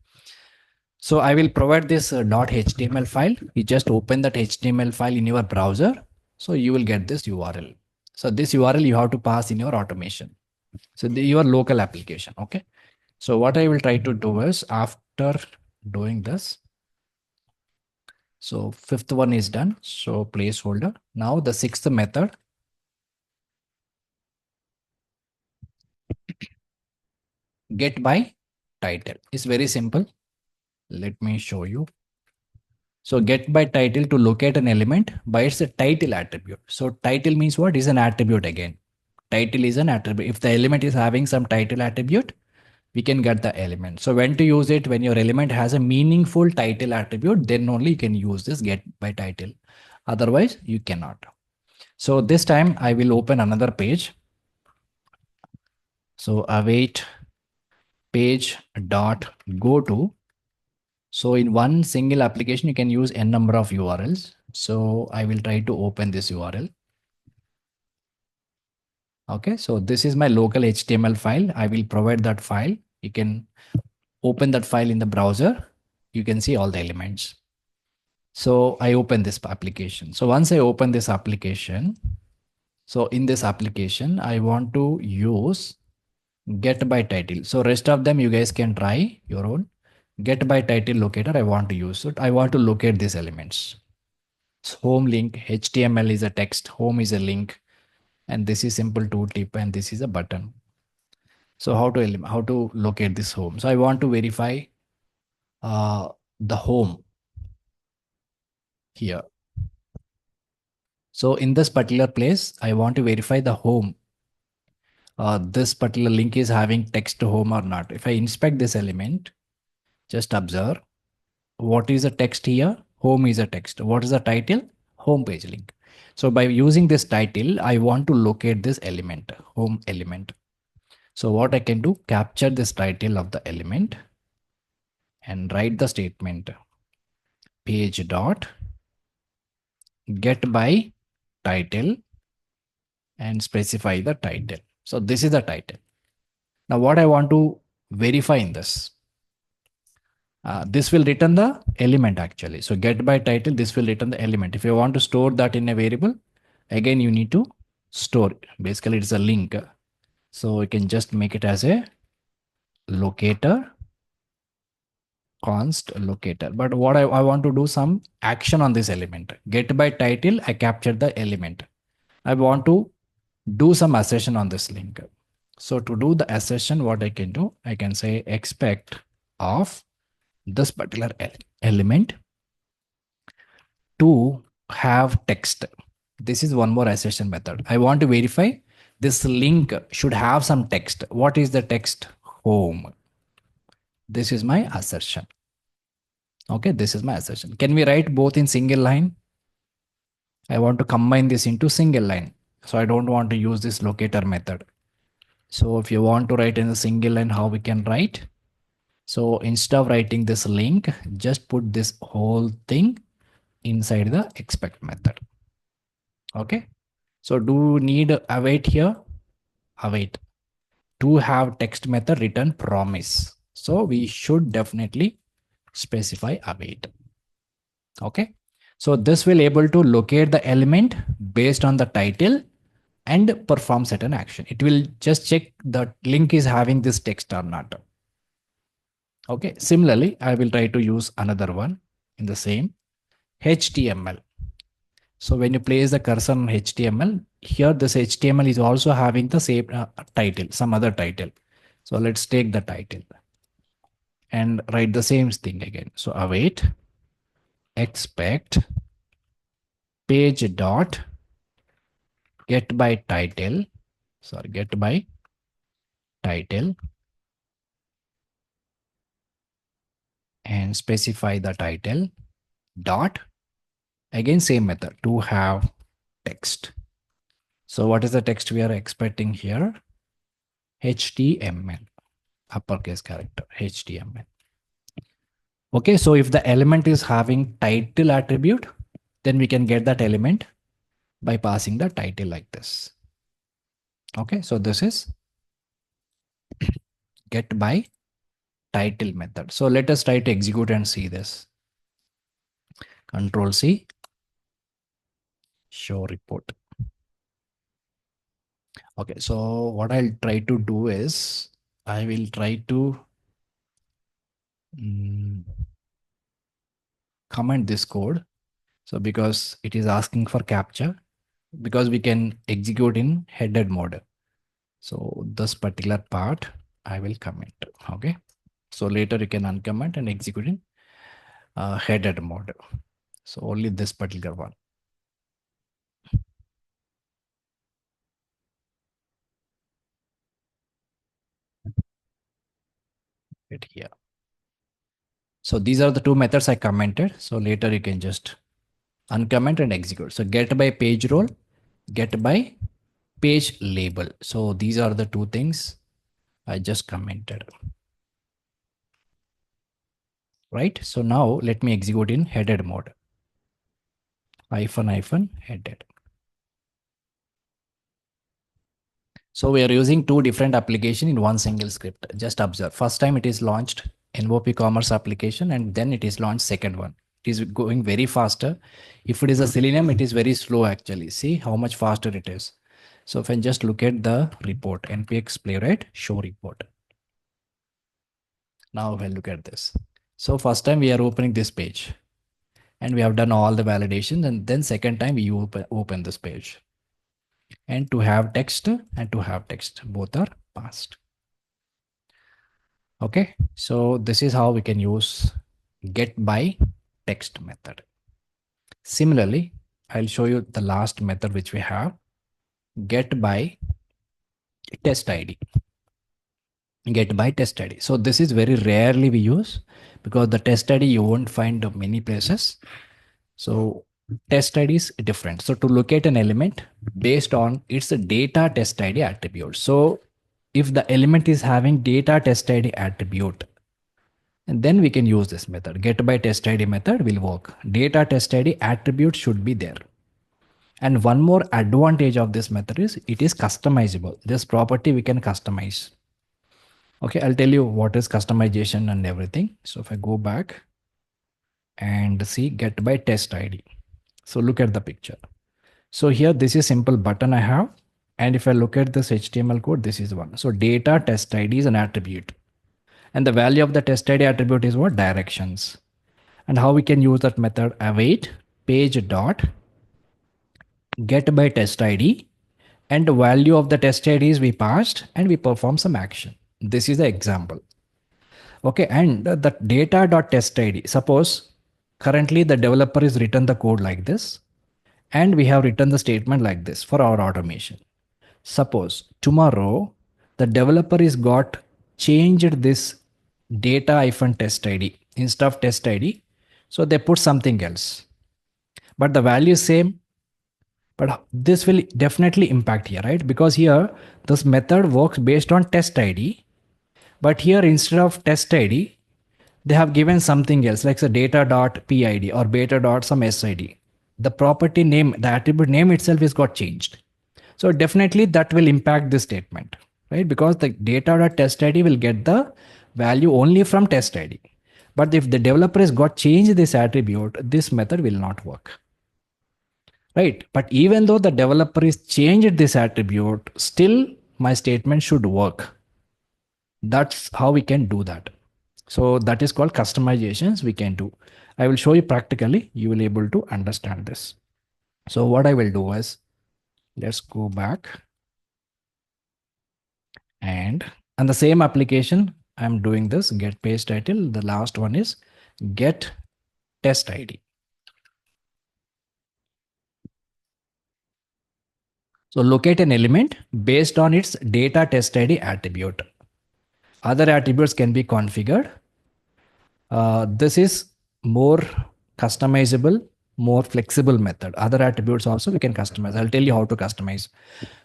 So I will provide this .html file. You just open that HTML file in your browser. So you will get this URL. So this URL you have to pass in your automation. So your local application. Okay. So what I will try to do is after doing this. So 5th one is done. So placeholder. Now the 6th method. Get by title. It's very simple. Let me show you. So get by title to locate an element by its title attribute. So title means what? Is an attribute again. Title is an attribute. If the element is having some title attribute, we can get the element. So when to use it? When your element has a meaningful title attribute, then only you can use this get by title. Otherwise, you cannot. So this time I will open another page. So await page dot go to. So in one single application, you can use n number of URLs. So I will try to open this URL. Okay, so this is my local HTML file. I will provide that file. You can open that file in the browser. You can see all the elements. So I open this application. So once I open this application, so in this application, I want to use get by title. So rest of them you guys can try your own. Get by title locator I want to use. So I want to locate these elements. So home link, HTML is a text, home is a link, and this is simple tooltip, and this is a button. So how to locate this home? So I want to verify the home here. So in this particular place, I want to verify the home. this particular link is having text home or not. If I inspect this element, just observe what is the text here. Home is a text. What is the title? Home page link. So by using this title, I want to locate this element, home element. So what I can do, capture this title of the element and write the statement page dot get by title and specify the title. So this is the title. Now what I want to verify in this, this will return the element actually. So get by title, this will return the element. If you want to store that in a variable, again you need to store. Basically it's a link. So you can just make it as a locator, const locator. But what I want to do some action on this element. Get by title, I captured the element. I want to do some assertion on this link. So to do the assertion, what I can do, I can say expect of this particular element to have text. This is one more assertion method. I want to verify this link should have some text. What is the text? Home. This is my assertion. Okay, this is my assertion. Can we write both in single line? I want to combine this into single line. So I don't want to use this locator method. So if you want to write in a single line, how we can write? So instead of writing this link, just put this whole thing inside the expect method. Okay. So do need await here? Await. To have text method return promise. So we should definitely specify await. Okay. So this will able to locate the element based on the title and perform certain action. It will just check the link is having this text or not. Okay. Similarly, I will try to use another one in the same HTML. So when you place the cursor on HTML, here this HTML is also having the same title, some other title. So let's take the title and write the same thing again. So await expect page dot get by title, sorry, get by title and specify the title dot, again same method, to have text. So what is the text we are expecting here? HTML, uppercase character, HTML. Okay, so if the element is having title attribute, then we can get that element by passing the title like this. Okay, so this is get by title method. So let us try to execute and see this. Control C, show report. Okay, so what I'll try to do is I will try to comment this code. So because it is asking for capture, because we can execute in headed mode. So this particular part I will comment. Okay. So later you can uncomment and execute in headed mode. So only this particular one. Right here. So these are the two methods I commented. So later you can just uncomment and execute. So get by page role, get by page label. So these are the two things I just commented. Right. So now let me execute in headed mode. Hyphen headed. So we are using two different applications in one single script. Just observe. First time it is launched NOP commerce application and then it is launched second one. It is going very faster. If it is a Selenium, it is very slow actually. See how much faster it is. So if I just look at the report, npx playwright show report. Now we'll look at this. So first time we are opening this page and we have done all the validations, and then second time we open this page. And to have text and to have text, both are passed. Okay, so this is how we can use get by text method. Similarly, I'll show you the last method which we have, get by test ID, get by test ID. So this is very rarely we use, because the test ID you won't find many places. So test ID is different. So to locate an element based on its data test ID attribute. So if the element is having data test ID attribute, and then we can use this method. Get by test ID method will work. Data test ID attribute should be there. And one more advantage of this method is it is customizable. This property we can customize. Okay, I'll tell you what is customization and everything. So if I go back and see get by test ID. So look at the picture. So here this is simple button I have. And if I look at this HTML code, this is one. So data test ID is an attribute. And the value of the test ID attribute is what? Directions. And how we can use that method? Await page dot get by test ID, and the value of the test ID is we passed and we perform some action. This is the example. Okay, and the data dot test ID. Suppose currently the developer is written the code like this, and we have written the statement like this for our automation. Suppose tomorrow the developer is got changed this data hyphen test ID instead of test ID. So they put something else, but the value is same. But this will definitely impact here, right? Because here this method works based on test ID, but here instead of test ID, they have given something else like the data.pid or beta dot some SID. The property name, the attribute name itself is got changed. So definitely that will impact this statement, right? Because the data.test ID will get the value only from test ID. But if the developer has got changed this attribute, this method will not work. Right. But even though the developer is changed this attribute, still my statement should work. That's how we can do that. So that is called customizations we can do. I will show you practically. You will be able to understand this. So what I will do is, let's go back and on the same application, I'm doing this get page title. The last one is get test ID. So locate an element based on its data test ID attribute. Other attributes can be configured. This is more customizable, more flexible method. Other attributes also we can customize. I'll tell you how to customize.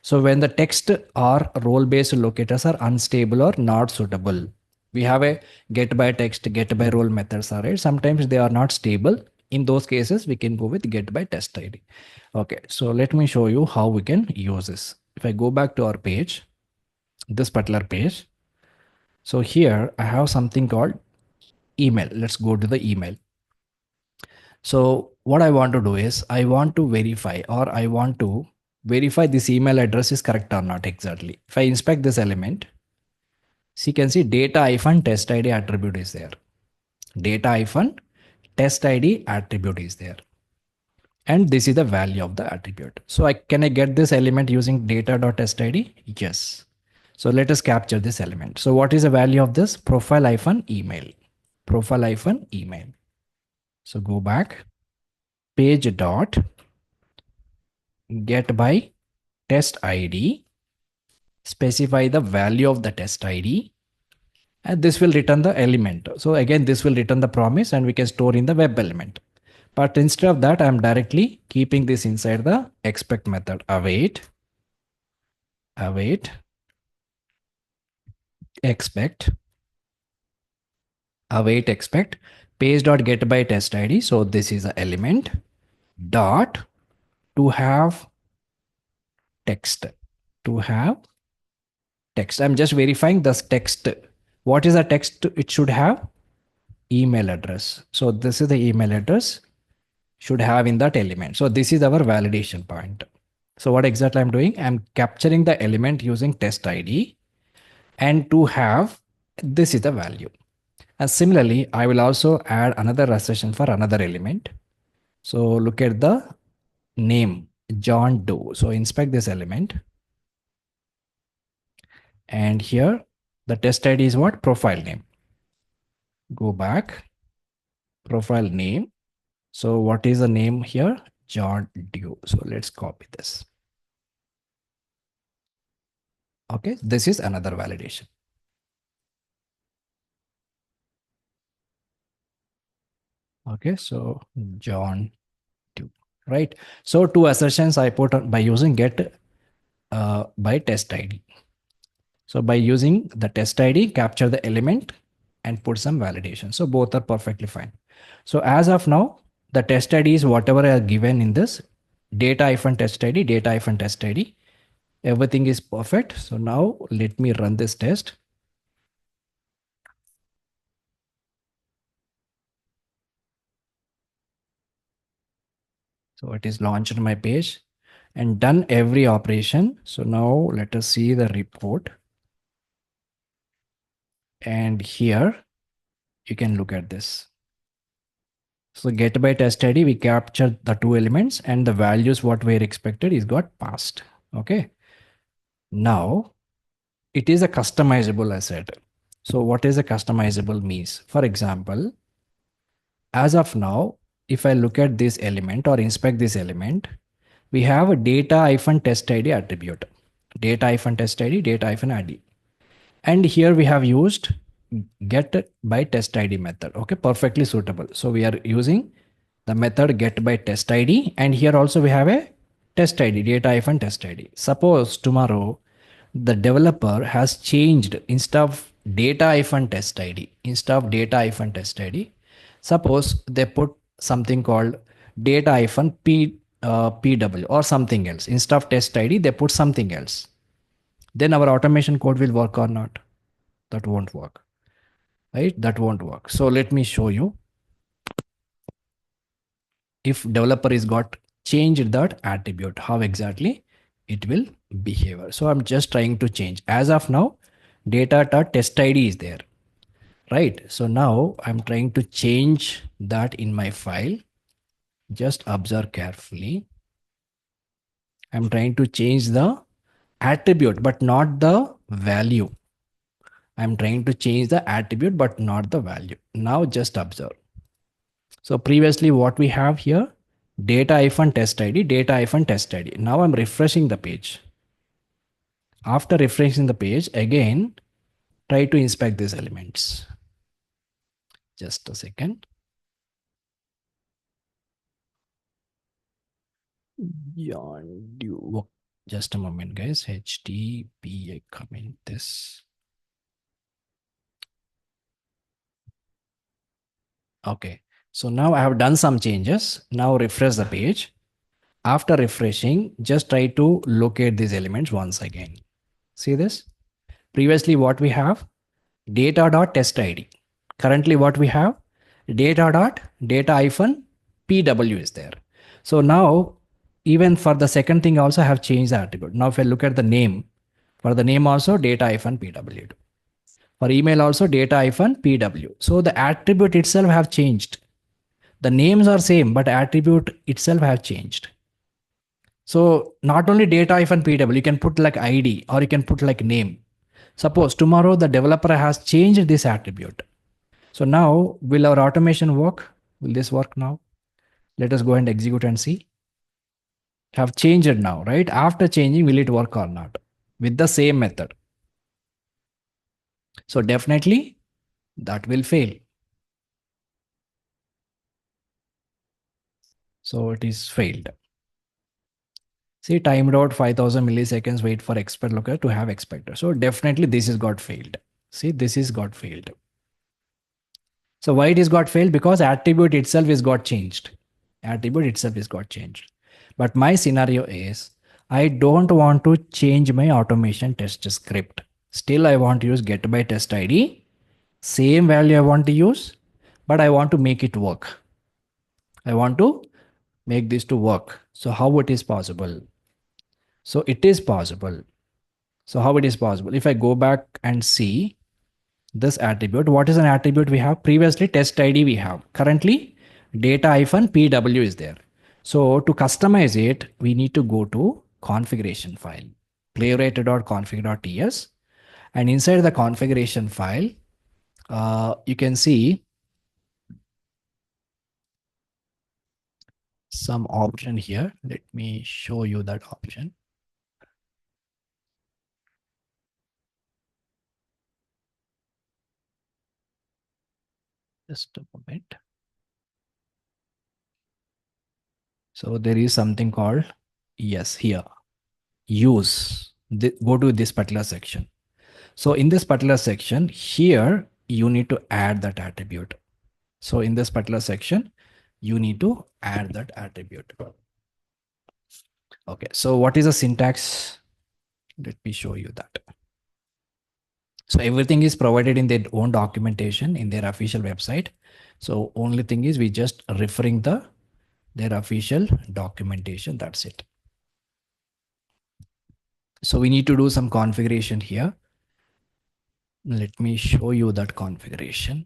So when the text or role-based locators are unstable or not suitable, we have a get by text, get by role methods, right? Sometimes they are not stable. In those cases, we can go with get by test ID. Okay, so let me show you how we can use this. If I go back to our page, this particular page, so here I have something called email. Let's go to the email. So what I want to do is I want to verify, or I want to verify this email address is correct or not exactly. If I inspect this element, so you can see data hyphen test ID attribute is there. Data hyphen test ID attribute is there. And this is the value of the attribute. So can I get this element using data.testid? Yes. So let us capture this element. So what is the value of this? Profile hyphen email. Profile hyphen email. So go back. Page dot get by test ID. Specify the value of the test ID. And this will return the element. So again, this will return the promise and we can store in the web element. But instead of that, I'm directly keeping this inside the expect method. Await, expect, page dot get by test ID. So this is the element dot to have text, I'm just verifying this text. What is the text it should have? Email address. So this is the email address should have in that element. So this is our validation point. So what exactly I'm doing? I'm capturing the element using test ID, and to have, this is the value. And similarly, I will also add another assertion for another element. So look at the name, John Doe. So inspect this element. And here the test ID is what? Profile name. Go back, profile name. So what is the name here? John Doe. So let's copy this. Okay, this is another validation. Okay, so John 2, right? So two assertions I put by using get by test ID. So by using the test ID, capture the element and put some validation. So both are perfectly fine. So as of now, the test ID is whatever I have given in this data-test ID, data-test ID. Everything is perfect. So now let me run this test. So it is launched my page and done every operation. So now let us see the report. And here you can look at this. So get by test ID, we capture the two elements and the values what were expected is got passed. Okay. Now it is a customizable asset. So what is a customizable means? For example, as of now, if I look at this element or inspect this element, we have a data-test ID attribute. Data-test ID, data-ID. And here we have used get by test ID method. Okay, perfectly suitable. So we are using the method get by test ID, and here also we have a test ID, data-test ID. Suppose tomorrow the developer has changed instead of data-test ID, instead of data-test ID, suppose they put something called data-pw or something else. Instead of test ID, they put something else. Then our automation code will work or not? That won't work, right? That won't work. So let me show you. If developer is got changed that attribute, how exactly it will behave. So I'm just trying to change. As of now, data.test ID is there, right? So now I'm trying to change that in my file. Just observe carefully. I'm trying to change the attribute, but not the value. I'm trying to change the attribute, but not the value. Now just observe. So previously what we have here, data-test ID, data-test ID. Now I'm refreshing the page. After refreshing the page, again, try to inspect these elements. Just a second. Just a moment, guys. HTTP comment this. Okay. So now I have done some changes. Now refresh the page. After refreshing, just try to locate these elements once again. See this? Previously, what we have? Data.test ID. Currently, what we have? Data.data-pw is there. So now, even for the second thing, also have changed the attribute. Now, if I look at the name, for the name also data-pw. For email also data-pw. So the attribute itself have changed. The names are same, but attribute itself have changed. So not only data-pw, you can put like ID or you can put like name. Suppose tomorrow the developer has changed this attribute. So now will our automation work? Will this work now? Let us go and execute and see. Have changed now, right? After changing, will it work or not? With the same method. So definitely that will fail. So it is failed. See, timed out 5000 milliseconds, wait for expert looker to have expected. So definitely this is got failed. See, this is got failed. So why it is got failed? Because attribute itself is got changed. Attribute itself is got changed. But my scenario is I don't want to change my automation test script. Still, I want to use get by test ID. Same value I want to use, but I want to make it work. I want to make this to work. So how it is possible? So it is possible. So how it is possible? If I go back and see this attribute, what is an attribute we have? Previously test ID we have. Currently data-pw is there. So to customize it, we need to go to configuration file, playwright.config.ts. And inside the configuration file, you can see some option here. Let me show you that option. Just a moment. So there is something called, yes, here, use. Go to this particular section. So in this particular section here, you need to add that attribute. So in this particular section, you need to add that attribute. Okay, so what is the syntax? Let me show you that. So everything is provided in their own documentation in their official website. So only thing is we just referring their official documentation. That's it. So we need to do some configuration here. Let me show you that configuration.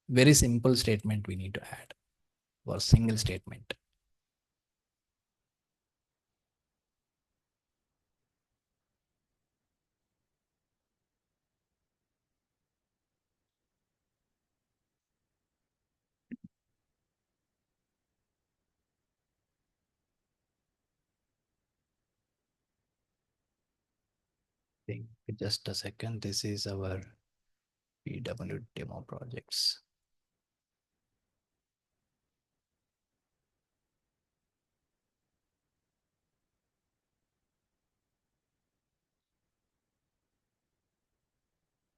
Very simple statement we need to add, or single statement. Just a second. This is our PW demo projects.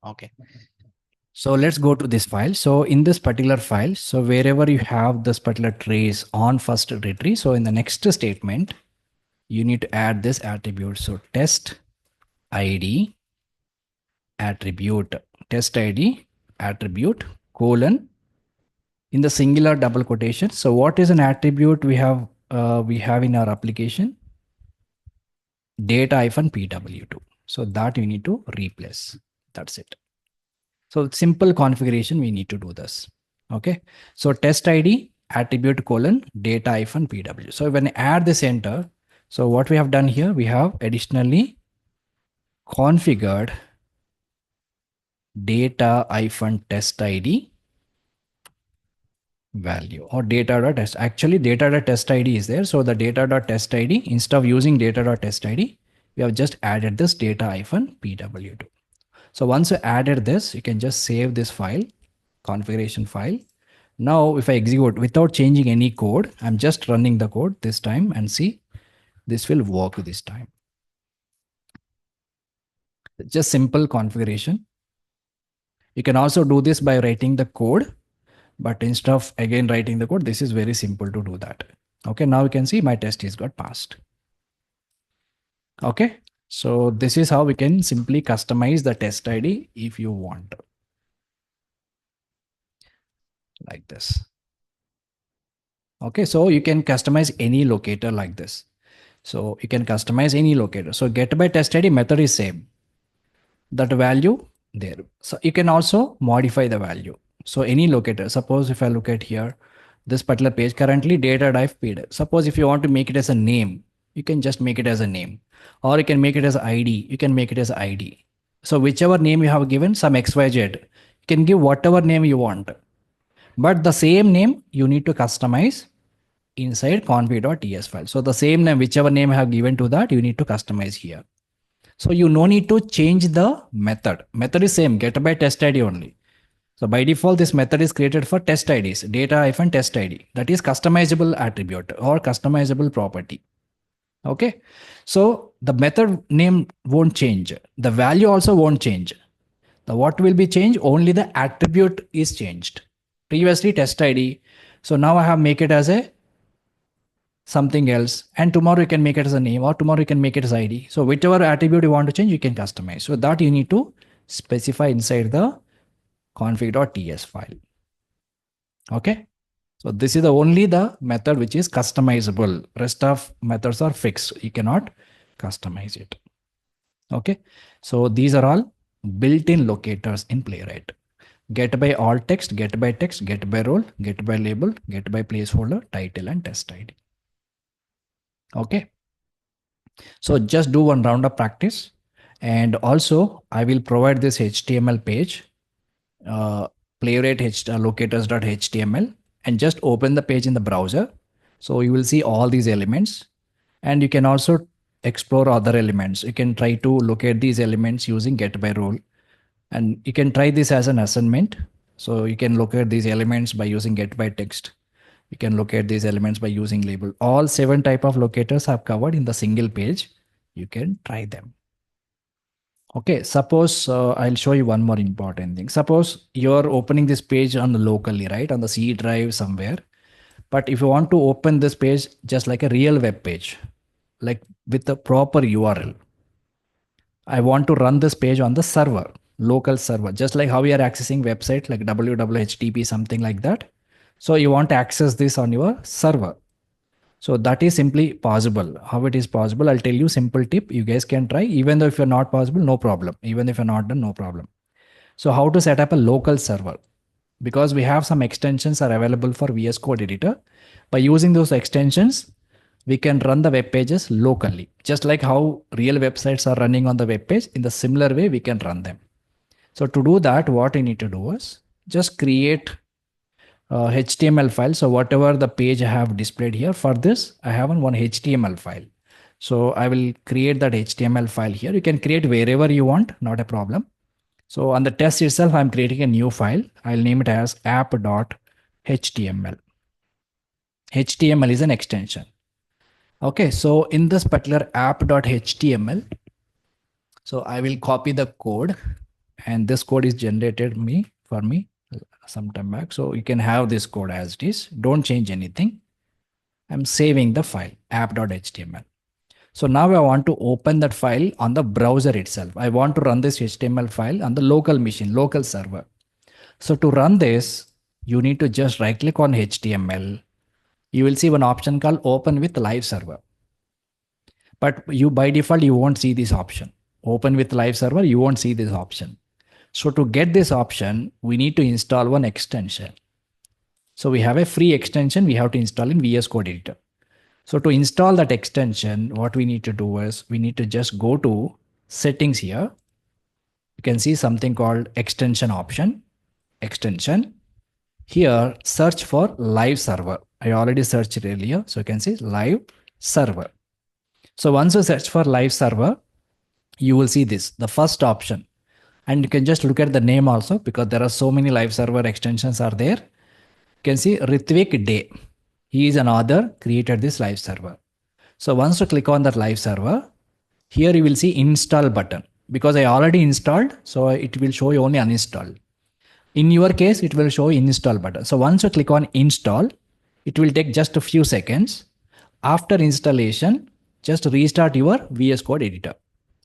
Okay. So let's go to this file. So in this particular file, so wherever you have this particular trace on first retrieve, so in the next statement, you need to add this attribute. So test ID attribute, test ID attribute colon in the singular double quotation. So what is an attribute we have in our application? Data-pw2. So that you need to replace. That's it. So simple configuration, we need to do this. Okay. So test ID attribute colon data-pw. So when I add this enter, so what we have done here, we have additionally configured data-test ID value or data.test. Actually data.test ID is there. So the data.test ID, instead of using data.test ID, we have just added this data-pw2. So once you added this, you can just save this file, configuration file. Now, if I execute without changing any code, I'm just running the code this time and see this will work this time. Just simple configuration. You can also do this by writing the code, but instead of again writing the code, this is very simple to do that. Okay, now you can see my test is got passed. Okay, so this is how we can simply customize the test ID if you want. Like this. Okay, so you can customize any locator like this. So you can customize any locator. So get by test ID method is same. That value there. So you can also modify the value. So any locator, suppose if I look at here, this particular page currently data.pd. Suppose if you want to make it as a name, you can just make it as a name, or you can make it as ID. You can make it as ID. So whichever name you have given, some XYZ, you can give whatever name you want. But the same name you need to customize inside config.ts file. So the same name, whichever name I have given to that, you need to customize here. So you no need to change the method. Method is same, get by test ID only. So by default, this method is created for test IDs, data-test ID. That is customizable attribute or customizable property. Okay. So the method name won't change. The value also won't change. The what will be changed? Only the attribute is changed. Previously test ID. So now I have make it as a something else, and tomorrow you can make it as a name, or tomorrow you can make it as ID. So whichever attribute you want to change, you can customize. So that you need to specify inside the config.ts file. Okay. So this is the only the method which is customizable. Rest of methods are fixed. You cannot customize it. Okay. So these are all built-in locators in Playwright. Get by alt text, get by text, get by role, get by label, get by placeholder, title, and test ID. Okay. So just do one round of practice. And also I will provide this HTML page, Playwright locators.html, and just open the page in the browser. So you will see all these elements, and you can also explore other elements. You can try to locate these elements using get by role, and you can try this as an assignment. So you can locate these elements by using get by text. You can locate these elements by using label. All 7 type of locators are covered in the single page. You can try them. Okay, suppose I'll show you one more important thing. Suppose you're opening this page on the locally, right? On the C drive somewhere. But if you want to open this page just like a real web page, like with the proper URL, I want to run this page on the server, local server, just like how we are accessing website like www.http, something like that. So you want to access this on your server. So that is simply possible. How it is possible, I'll tell you simple tip. You guys can try, even though if you're not possible, no problem. Even if you're not done, no problem. So how to set up a local server? Because we have some extensions are available for VS Code editor. By using those extensions, we can run the web pages locally. Just like how real websites are running on the web page, in the similar way, we can run them. So to do that, what you need to do is just create HTML file. So whatever the page I have displayed here, for this, I have one HTML file. So I will create that HTML file here. You can create wherever you want, not a problem. So on the test itself, I'm creating a new file. I'll name it as app.html. HTML is an extension. Okay, so in this particular app.html, so I will copy the code, and this code is generated for me some time back. So you can have this code as it is. Don't change anything. I'm saving the file app.html. So now I want to open that file on the browser itself. I want to run this HTML file on the local machine, local server. So to run this, you need to just right click on HTML. You will see one option called open with live server. But you by default, you won't see this option. Open with live server, you won't see this option. So to get this option, we need to install one extension. So we have a free extension we have to install in VS Code editor. So to install that extension, what we need to do is we need to just go to settings here. You can see something called extension option, extension. Here, search for live server. I already searched it earlier. So you can see live server. So once you search for live server, you will see this, the first option. And you can just look at the name also, because there are so many live server extensions are there. You can see Ritvik Day. He is an author, created this live server. So once you click on that live server, here you will see install button. Because I already installed, so it will show you only uninstall. In your case, it will show install button. So once you click on install, it will take just a few seconds. After installation, just restart your VS Code editor.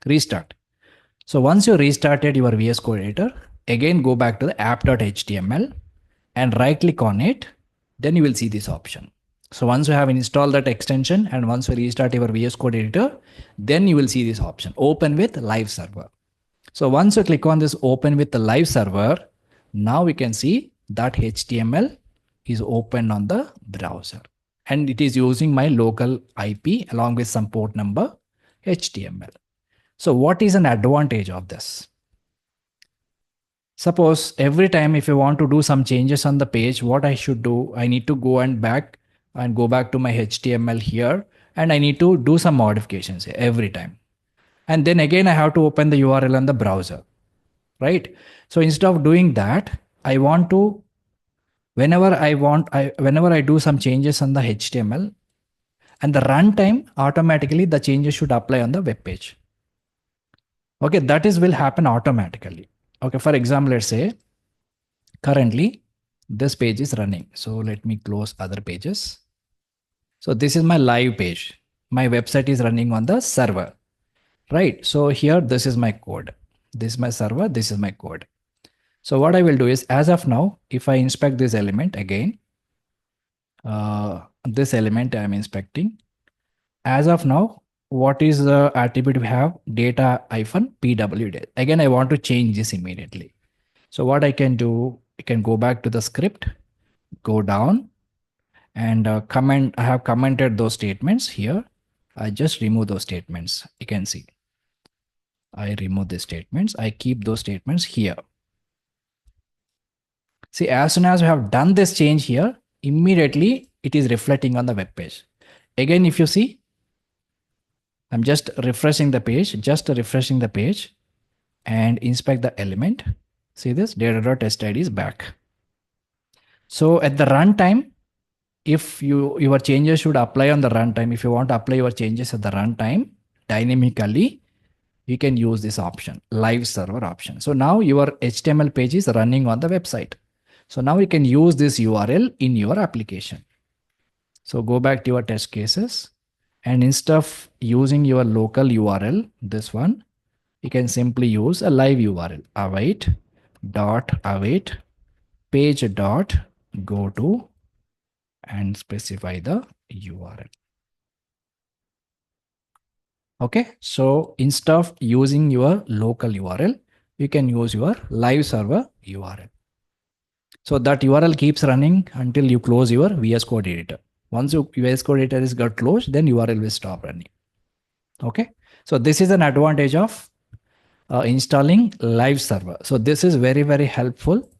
Restart. So once you restarted your VS Code editor, again go back to the app.html and right click on it. Then you will see this option. So once you have installed that extension and once you restart your VS Code editor, then you will see this option, open with live server. So once you click on this open with the live server, now we can see that HTML is open on the browser and it is using my local IP along with some port number HTML. So what is an advantage of this? Suppose every time if you want to do some changes on the page, what I should do, I need to go back to my HTML here and I need to do some modifications every time. And then again, I have to open the URL on the browser, right? So instead of doing that, I want to, whenever I do some changes on the HTML and the runtime, automatically the changes should apply on the web page. Okay, that will happen automatically. Okay, for example, let's say currently this page is running. So let me close other pages. So this is my live page. My website is running on the server, right? So here, this is my code. This is my server. This is my code. So what I will do is, as of now, if I inspect this element again, this element I'm inspecting. As of now, what is the attribute we have? Data-pwd. Again, I want to change this immediately. So what I can do, I can go back to the script, go down and comment. I have commented those statements here. I just remove those statements. You can see I remove the statements. I keep those statements here. See, as soon as we have done this change here, immediately it is reflecting on the web page. Again, if you see, I'm just refreshing the page, and inspect the element. See this data.test ID is back. So at the runtime, if your changes should apply on the runtime, if you want to apply your changes at the runtime dynamically, you can use this option, live server option. So now your HTML page is running on the website. So now you can use this URL in your application. So go back to your test cases, and instead of using your local URL, this one, you can simply use a live URL, await page dot go to, and specify the URL. Okay, so instead of using your local URL, you can use your live server URL. So that URL keeps running until you close your VS Code editor. Once your VS Code editor is got closed, then URL will stop running. Okay, so this is an advantage of installing live server. So this is very, very helpful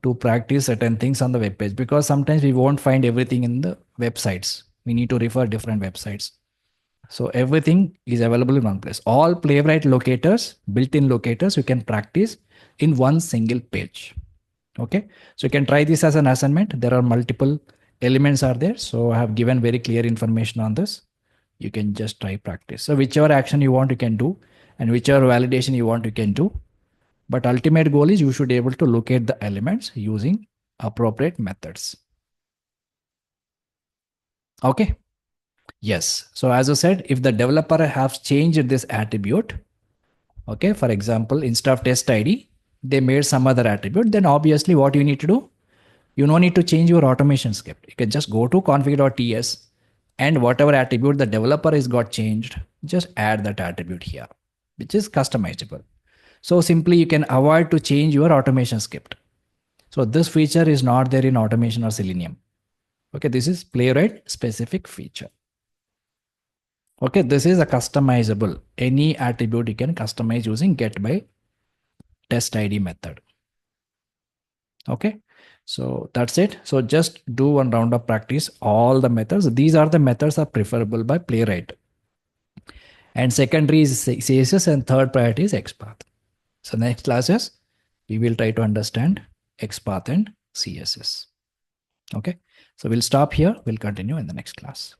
to practice certain things on the web page, because sometimes we won't find everything in the websites. We need to refer different websites. So everything is available in one place. All Playwright locators, built-in locators, you can practice in one single page. Okay, so you can try this as an assignment. There are multiple elements are there. So I have given very clear information on this. You can just try practice. So whichever action you want, you can do, and whichever validation you want, you can do. But ultimate goal is you should be able to locate the elements using appropriate methods. Okay. Yes. So as I said, if the developer has changed this attribute, okay, for example, instead of test ID, they made some other attribute, then obviously what you need to do, you no need to change your automation script. You can just go to config.ts, and whatever attribute the developer is got changed, just add that attribute here, which is customizable. So simply you can avoid to change your automation script. So this feature is not there in automation or Selenium. Okay, this is Playwright specific feature. Okay, this is a customizable. Any attribute you can customize using get by test ID method. Okay, so that's it. So just do one round of practice, all the methods. These are the methods are preferable by Playwright. And secondary is CSS, and third priority is XPath. So next classes, we will try to understand XPath and CSS. Okay, so we'll stop here. We'll continue in the next class.